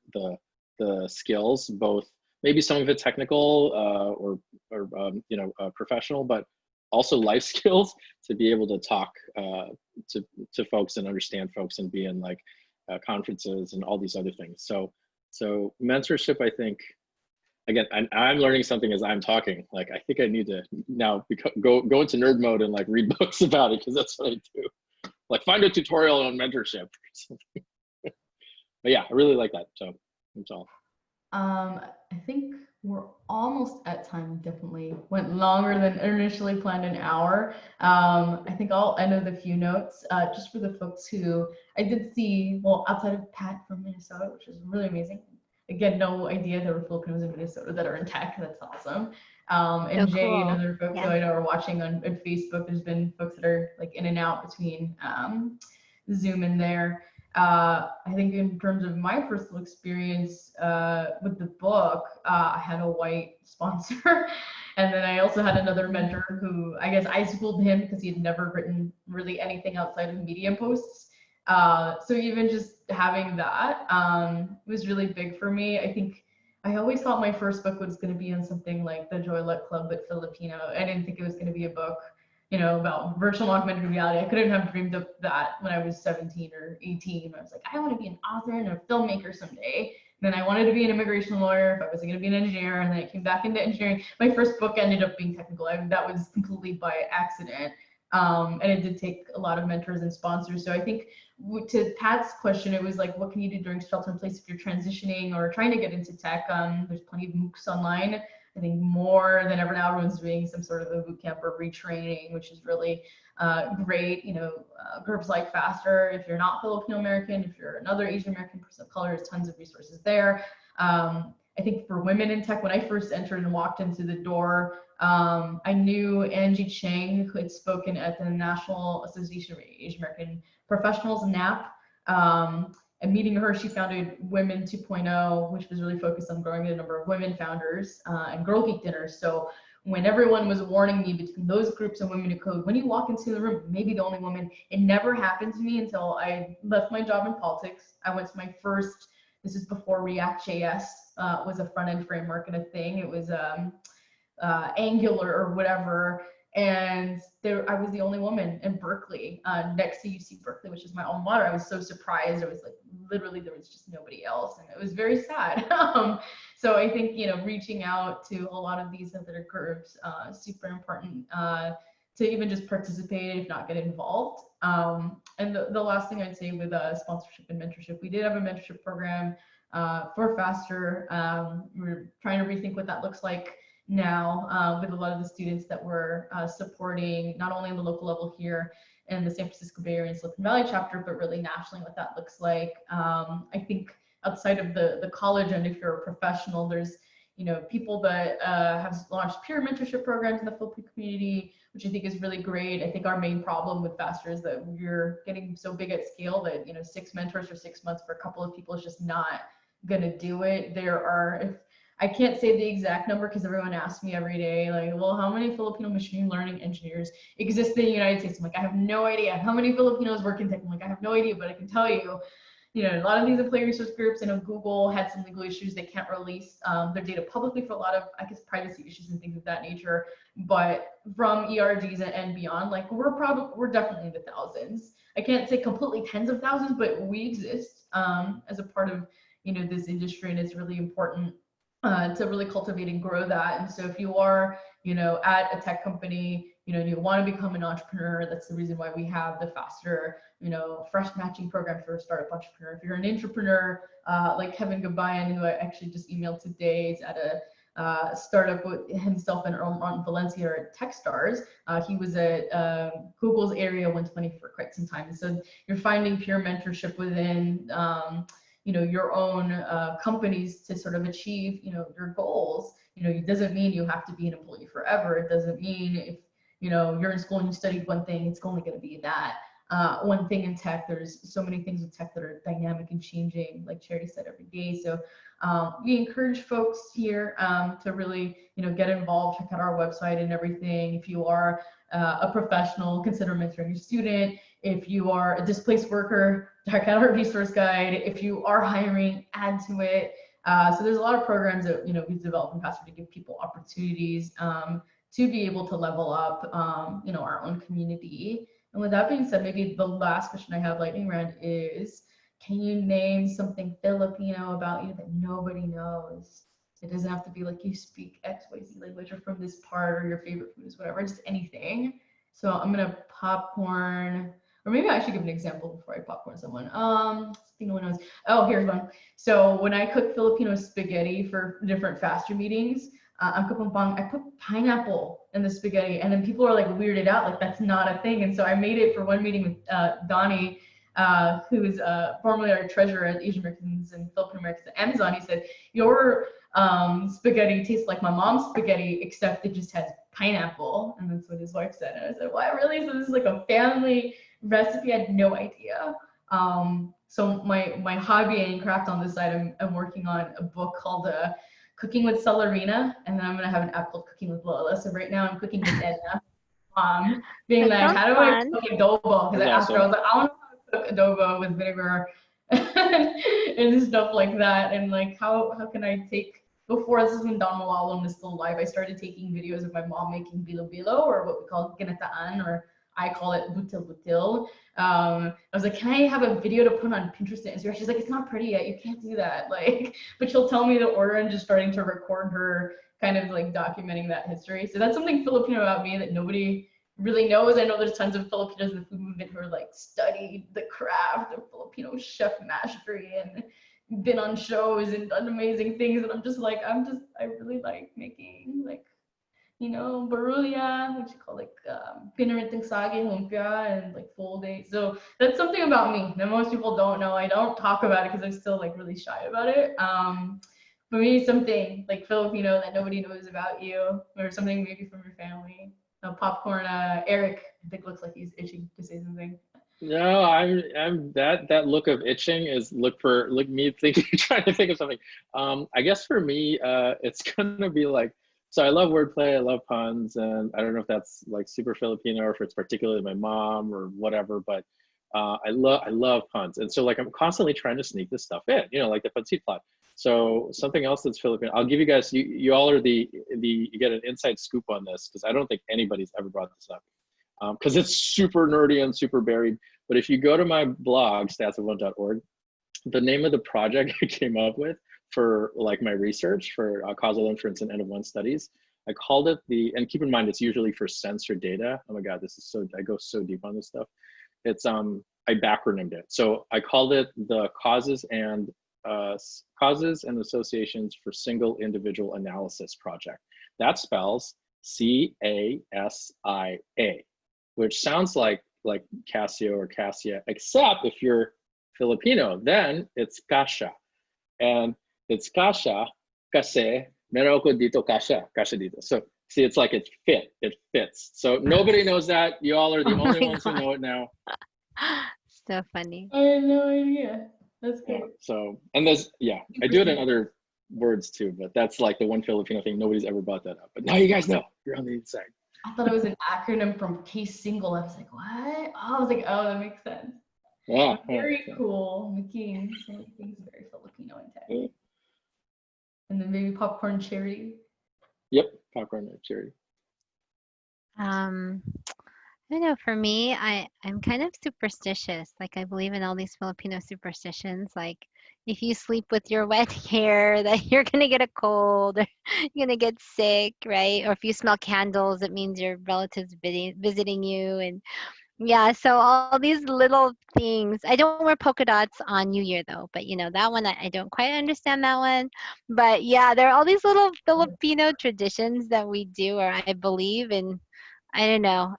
the skills, both maybe some of it technical or professional, but also life skills, to be able to talk to folks and understand folks and be in like conferences and all these other things. So mentorship, I think, again, I'm learning something as I'm talking. Like, I think I need to now go into nerd mode and like read books about it, because that's what I do. Like, find a tutorial on mentorship. But yeah, I really like that. So that's all. I think we're almost at time. Definitely went longer than initially planned, an hour. I think I'll end with a few notes, just for the folks who I did see, well, outside of Pat from Minnesota, which is really amazing. again, no idea there were Filipinos in Minnesota that are in tech. That's awesome. And So Jay and cool. other folks who Yeah. I know are watching on Facebook. There's been folks that are like in and out between Zoom and there. I think in terms of my personal experience with the book, I had a white sponsor. And then I also had another mentor who, I guess I schooled him because he had never written really anything outside of Medium posts. So even just having that was really big for me. I think I always thought my first book was going to be on something like the Joy Luck Club, but Filipino. I didn't think it was going to be a book, you know, about virtual augmented reality. I couldn't have dreamed of that when I was 17 or 18. I was like, I want to be an author and a filmmaker someday. Then I wanted to be an immigration lawyer if I wasn't going to be an engineer. And then I came back into engineering. My first book ended up being technical. That was completely by accident. And it did take a lot of mentors and sponsors. So I think to Pat's question, it was like, what can you do during shelter in place if you're transitioning or trying to get into tech? There's plenty of MOOCs online. I think more than ever now, everyone's doing some sort of a boot camp or retraining, which is really great. You know, groups like Faster, if you're not Filipino American, if you're another Asian American person of color, there's tons of resources there. I think for women in tech, when I first entered and walked into the door, I knew Angie Chang, who had spoken at the National Association of Asian American Professionals, NAP. And meeting her, she founded Women 2.0, which was really focused on growing the number of women founders and Girl Geek dinners. So when everyone was warning me between those groups and Women Who Code, when you walk into the room, maybe the only woman, it never happened to me until I left my job in politics. I went to my first, this is before React.js was a front-end framework and a thing. It was Angular or whatever. And there, I was the only woman in Berkeley, next to UC Berkeley, which is my alma mater. I was so surprised. I was like, literally, there was just nobody else, and it was very sad. So I think, you know, reaching out to a lot of these other groups, super important to even just participate, if not get involved. And the last thing I'd say with sponsorship and mentorship, we did have a mentorship program for Faster. We're trying to rethink what that looks like now with a lot of the students that we're supporting, not only on the local level here in the San Francisco Bay Area and Silicon Valley chapter, but really nationally what that looks like. I think outside of the college, and if you're a professional, there's, you know, people that have launched peer mentorship programs in the Filipino community, which I think is really great. I think our main problem with Faster is that we're getting so big at scale that, you know, 6 mentors for 6 months for a couple of people is just not gonna do it. There are, if I can't say the exact number because everyone asks me every day, like, well, how many Filipino machine learning engineers exist in the United States? I'm like, I have no idea. How many Filipinos work in tech? I'm like, I have no idea, but I can tell you, you know, a lot of these employee resource groups, I know Google had some legal issues. They can't release their data publicly for a lot of, I guess, privacy issues and things of that nature. But from ERGs and beyond, like, we're definitely in the thousands. I can't say completely tens of thousands, but we exist as a part of, you know, this industry, and it's really important to really cultivate and grow that. And so if you are, you know, at a tech company, you know, and you want to become an entrepreneur, that's the reason why we have the Faster, you know, fresh matching program for a startup entrepreneur. If you're an entrepreneur, like Kevin Gabayan, who I actually just emailed today, is at a startup with himself and on Valencia at Techstars. He was at Google's Area 120 for quite some time. And so you're finding peer mentorship within you know, your own companies to sort of achieve, you know, your goals. You know, it doesn't mean you have to be an employee forever. It doesn't mean if, you know, you're in school and you studied one thing, it's only going to be that one thing in tech. There's so many things with tech that are dynamic and changing, like Charity said, every day. So we encourage folks here to really, you know, get involved, check out our website and everything. If you are a professional, consider mentoring your student. If you are a displaced worker, check out our resource guide. If you are hiring, add to it. So there's a lot of programs that, you know, we've developed in Faster to give people opportunities to be able to level up, you know, our own community. And with that being said, maybe the last question I have lightning round is, can you name something Filipino about you that nobody knows? It doesn't have to be like you speak XYZ language or from this part or your favorite food is whatever, just anything. So I'm gonna popcorn. Or maybe I should give an example before I popcorn someone. Something no one knows. Oh, here's one. So when I cook Filipino spaghetti for different Faster meetings, I put pineapple in the spaghetti, and then people are like weirded out, like that's not a thing. And so I made it for one meeting with Donnie, who's formerly our treasurer at Asian Americans and Filipino Americans at Amazon. He said, your spaghetti tastes like my mom's spaghetti, except it just has pineapple. And that's what his wife said. And I said, what, really? So this is like a family recipe? I had no idea. So my hobby and craft on this side, I'm working on a book called Cooking with Celerina, and then I'm gonna have an app called Cooking with Lola. So right now I'm cooking with Edna. Being That like, how do sounds I cook adobo? Because after I was like, I want to cook adobo with vinegar and stuff like that. And like, how can I take, before, this is when Don Malalon was still alive, I started taking videos of my mom making bilo-bilo, or what we call ginataan, or I call it butil-butil. I was like, can I have a video to put on Pinterest and Instagram? She's like, it's not pretty yet, you can't do that. Like, but she'll tell me the order and just starting to record her kind of like documenting that history. So that's something Filipino about me that nobody really knows. I know there's tons of Filipinos in the food movement who are like studied the craft of Filipino chef mastery and been on shows and done amazing things. And I'm just like, I really like making like, you know, barulia, which you call like pinarintang saging, lumpia, and like full day. So that's something about me that most people don't know. I don't talk about it because I'm still like really shy about it. For me, something like Filipino that nobody knows about you, or something maybe from your family. Popcorn, Eric, I think looks like he's itching to say something. No, I'm that look of itching is look me thinking, trying to think of something. I guess for me, it's gonna be like, so I love wordplay, I love puns, and I don't know if that's like super Filipino or if it's particularly my mom or whatever, but I love puns, and so like I'm constantly trying to sneak this stuff in, you know, like the pansit plot. So something else that's Filipino, I'll give you guys, you all are you get an inside scoop on this, because I don't think anybody's ever brought this up, because it's super nerdy and super buried. But if you go to my blog, statsofone.org, the name of the project I came up with for like my research for causal inference and N-of-1 studies, I called it and keep in mind, it's usually for sensor data. Oh my God, I go so deep on this stuff. It's, I backronymed it. So I called it the Causes and Associations for Single Individual Analysis Project. That spells CASIA, which sounds like Casio or Cassia, except if you're Filipino, then it's Kasha. And it's Kasha, kasi meron ako dito Kasha dito. So see, it's like it fits. So nobody knows that. You all are the only ones who know it now. So funny. I had no idea. That's great. So, and there's, yeah, I do it in other words too, but that's like the one Filipino thing. Nobody's ever brought that up. But now you guys know. You're on the inside. I thought it was an acronym from case single. I was like, what? Oh, I was like, oh, that makes sense. Yeah. Very cool. Making so many things very Filipino in tech. Yeah. And then maybe popcorn charity. Yep, popcorn charity. I know for me, I'm kind of superstitious. Like I believe in all these Filipino superstitions. Like if you sleep with your wet hair, that you're gonna get a cold, or you're gonna get sick, right? Or if you smell candles, it means your relatives visiting you. And yeah, so all these little things. I don't wear polka dots on New Year though, but you know, that one I don't quite understand that one. But yeah, there are all these little Filipino traditions that we do, or I believe, and I don't know.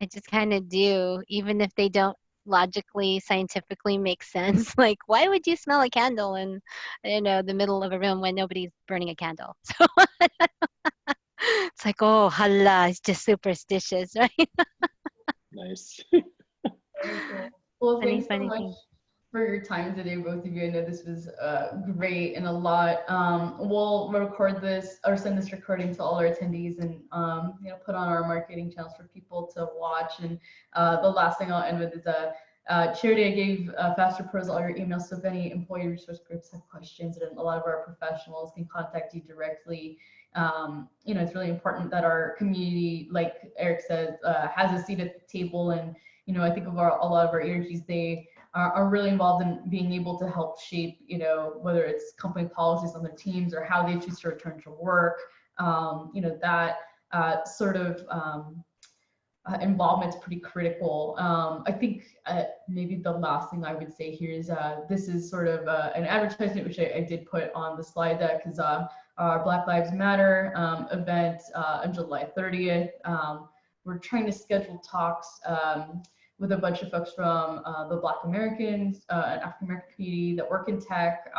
I just kind of do, even if they don't logically, scientifically make sense. Like, why would you smell a candle in, I don't know, the middle of a room when nobody's burning a candle? So it's like, oh, hala, it's just superstitious, right? Nice. Very cool. Well, thanks so much Thing. for your time today, both of you. I know this was great and a lot. We'll record this or send this recording to all our attendees, and you know, put on our marketing channels for people to watch. And the last thing I'll end with is Charity, I gave Faster Pros all your emails, so if any employee resource groups have questions, and a lot of our professionals can contact you directly. You know, it's really important that our community, like Eric said, has a seat at the table. And you know, I think of a lot of our energies, they are really involved in being able to help shape, you know, whether it's company policies on their teams or how they choose to return to work. You know, that sort of involvement is pretty critical. I think maybe the last thing I would say here is this is sort of an advertisement which I did put on the slide deck, because our Black Lives Matter event on July 30th, we're trying to schedule talks with a bunch of folks from the Black Americans and African American community that work in tech.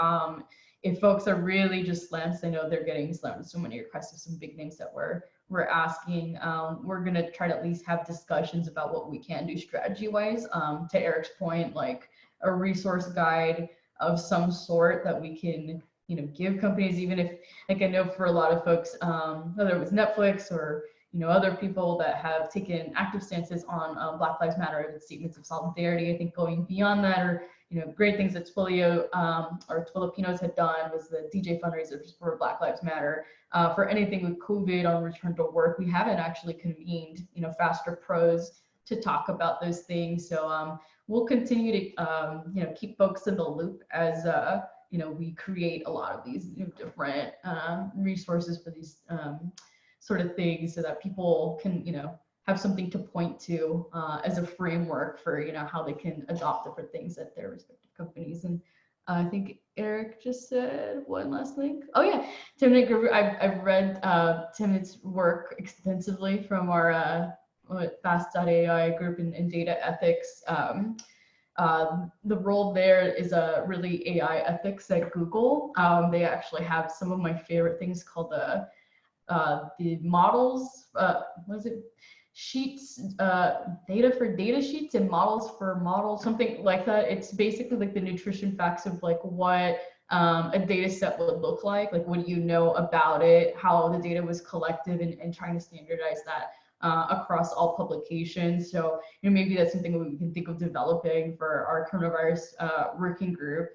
If folks are really just slammed, I know they're getting slammed with so many requests of some big names that we're asking. We're gonna try to at least have discussions about what we can do strategy-wise. To Eric's point, like a resource guide of some sort that we can, give companies, even if, like I know for a lot of folks, whether it was Netflix or other people that have taken active stances on Black Lives Matter and statements of solidarity. I think going beyond that, or great things that Twilio or Filipinos had done was the DJ fundraisers for Black Lives Matter. For anything with COVID on return to work, we haven't actually convened, faster pros to talk about those things. So we'll continue to, keep folks in the loop as we create a lot of these different resources for these sort of things, so that people can, have something to point to as a framework for, how they can adopt different things at their respective companies. And I think Eric just said one last thing. Oh yeah, Timnit, I've read Timnit's work extensively from our Fast.ai group in data ethics. The role there is a really AI ethics at Google. They actually have some of my favorite things called the models, what is it? Sheets, data for data sheets and models for models, something like that. It's basically like the nutrition facts of like what a data set would look like what do you know about it, how the data was collected, and trying to standardize that across all publications. So maybe that's something we can think of developing for our coronavirus working group.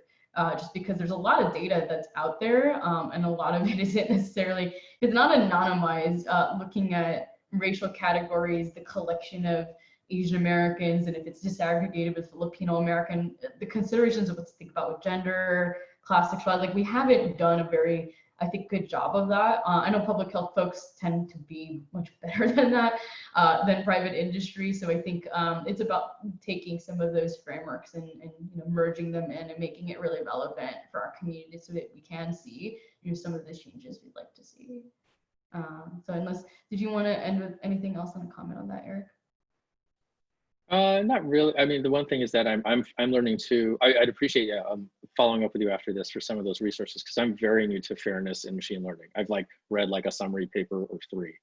Just because there's a lot of data that's out there, and a lot of it isn't necessarily, it's not anonymized, looking at racial categories, the collection of Asian Americans, and if it's disaggregated with Filipino American, the considerations of what to think about with gender, class, sexuality, we haven't done a very, I think, good job of that. I know public health folks tend to be much better than that, than private industry. So I think it's about taking some of those frameworks and merging them in and making it really relevant for our community, so that we can see some of the changes we'd like to see. So did you want to end with anything else on a comment on that, Eric? Not really. I mean, the one thing is that I'm learning to. I'd appreciate following up with you after this for some of those resources, because I'm very new to fairness in machine learning. I've read a summary paper or 3,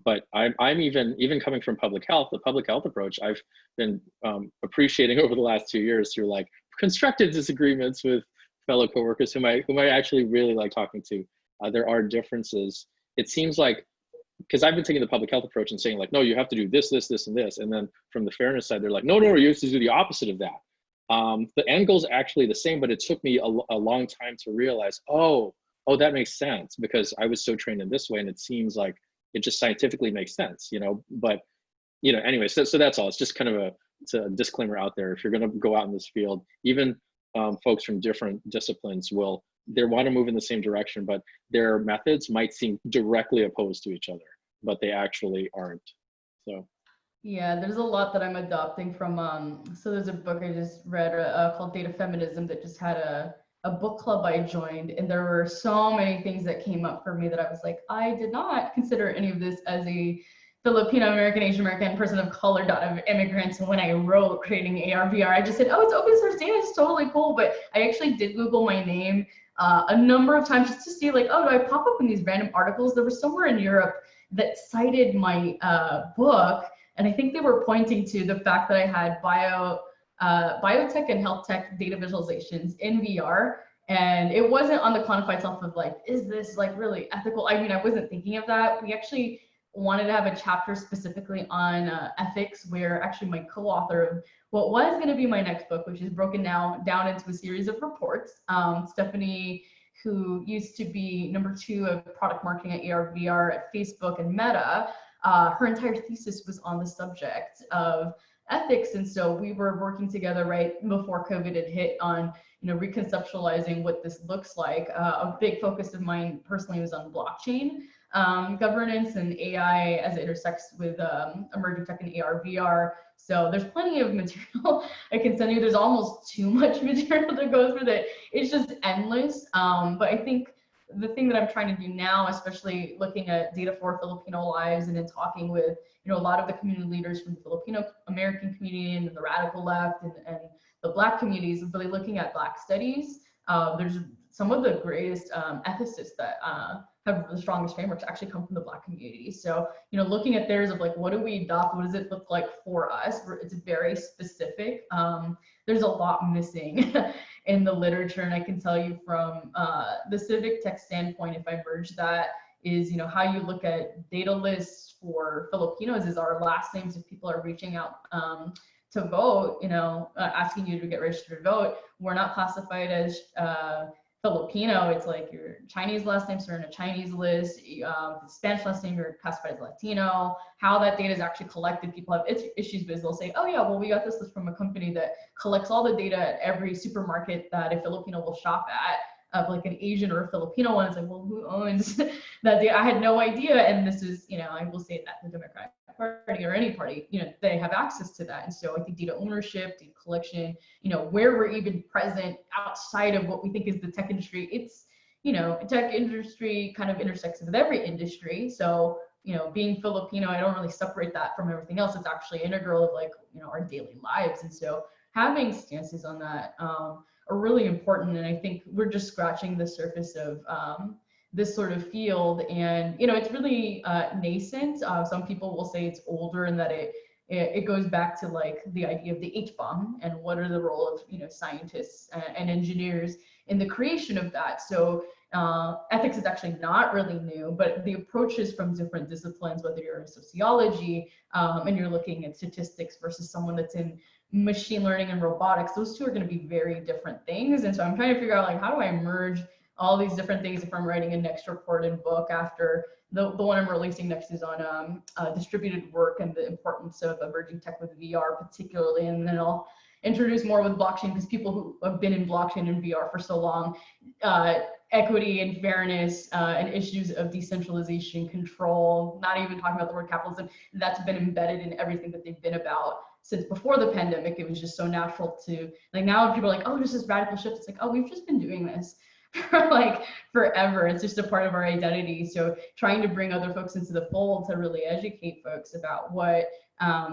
but I'm even coming from public health. The public health approach I've been appreciating over the last 2 years through constructive disagreements with fellow coworkers whom I actually really like talking to. There are differences. It seems like, because I've been taking the public health approach and saying no, you have to do this, this, this, and this. And then from the fairness side, they're no, you have to do the opposite of that. The end goal is actually the same, but it took me a long time to realize, oh, that makes sense, because I was so trained in this way, and it seems like it just scientifically makes sense, but, anyway, so that's all. It's just kind of it's a disclaimer out there. If you're going to go out in this field, even folks from different disciplines they want to move in the same direction, but their methods might seem directly opposed to each other, but they actually aren't. So yeah, there's a lot that I'm adopting from so there's a book I just read called Data Feminism that just had a book club I joined, and there were so many things that came up for me that I was like, I did not consider any of this as a Filipino American, Asian American, person of color, daughter of immigrants. And when I wrote creating AR/VR, I just said, oh, it's open source data, it's totally cool. But I actually did Google my name a number of times just to see oh, do I pop up in these random articles? There was somewhere in Europe that cited my book, and I think they were pointing to the fact that I had biotech and health tech data visualizations in VR. And it wasn't on the quantified itself of is this really ethical? I mean, I wasn't thinking of that. We actually wanted to have a chapter specifically on ethics, where actually my co-author of what was going to be my next book, which is broken now down into a series of reports, Stephanie, who used to be #2 of product marketing at AR/VR at Facebook and Meta, her entire thesis was on the subject of ethics. And so we were working together right before COVID had hit on reconceptualizing what this looks like. A big focus of mine personally was on blockchain governance and AI as it intersects with emerging tech and AR/VR. So there's plenty of material I can send you. There's almost too much material to go through that. It's just endless. But I think the thing that I'm trying to do now, especially looking at data for Filipino lives and then talking with, a lot of the community leaders from the Filipino American community and the radical left and the Black communities, really looking at Black studies. There's some of the greatest ethicists that have the strongest frameworks actually come from the Black community. So, looking at theirs of like, what do we adopt? What does it look like for us? It's very specific. There's a lot missing in the literature. And I can tell you from the civic tech standpoint, if I merge that, is how you look at data lists for Filipinos is our last names. If people are reaching out to vote, asking you to get registered to vote, we're not classified as Filipino. It's like your Chinese last names are in a Chinese list, Spanish last name, you're classified as Latino. How that data is actually collected, people have issues with. They'll say, oh yeah, well, we got this list from a company that collects all the data at every supermarket that a Filipino will shop at, of like an Asian or a Filipino one. It's like, well, who owns that data? I had no idea. And this is, I will say that the Democratic Party or any party, they have access to that. And so I think data ownership, data collection, where we're even present outside of what we think is the tech industry, it's, tech industry kind of intersects with every industry. So, being Filipino, I don't really separate that from everything else. It's actually integral of like, our daily lives. And so having stances on that are really important. And I think we're just scratching the surface of this sort of field. And, it's really nascent. Some people will say it's older and that it goes back to like the idea of the H-bomb and what are the role of, scientists and engineers in the creation of that. So ethics is actually not really new, but the approaches from different disciplines, whether you're in sociology and you're looking at statistics versus someone that's in machine learning and robotics, those two are going to be very different things. And so I'm trying to figure out like, how do I merge all these different things if I'm writing a next report and book after the one I'm releasing next is on distributed work and the importance of emerging tech with VR particularly. And then I'll introduce more with blockchain because people who have been in blockchain and VR for so long, equity and fairness and issues of decentralization, control, not even talking about the word capitalism, that's been embedded in everything that they've been about since before the pandemic. It was just so natural to, like, now people are like, oh, there's this radical shift. It's like, oh, we've just been doing this for like forever. It's just a part of our identity. So trying to bring other folks into the fold to really educate folks about what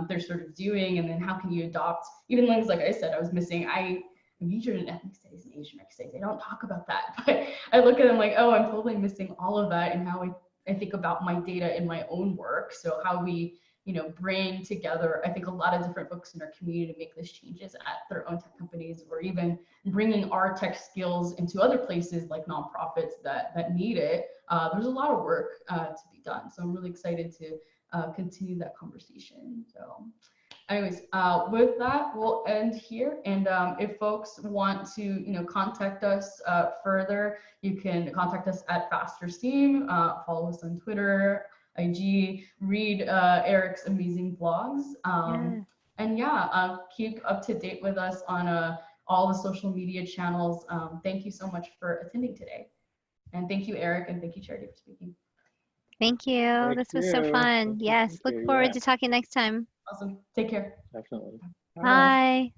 they're sort of doing, and then how can you adopt even things like I said I was missing. I majored in ethnic studies and Asian studies. They don't talk about that, but I look at them like, oh, I'm totally missing all of that, and how I think about my data in my own work. So how we bring together, I think, a lot of different folks in our community to make these changes at their own tech companies, or even bringing our tech skills into other places like nonprofits that need it. There's a lot of work to be done. So I'm really excited to continue that conversation. So anyways, with that, we'll end here. And if folks want to, contact us further, you can contact us at Faster Steam, follow us on Twitter, IG, read Eric's amazing blogs. And yeah, keep up to date with us on all the social media channels. Thank you so much for attending today. And thank you, Eric, and thank you, Charity, for speaking. Thank you. This was so fun. Yes, look forward to talking next time. Awesome. Take care. Definitely. Bye.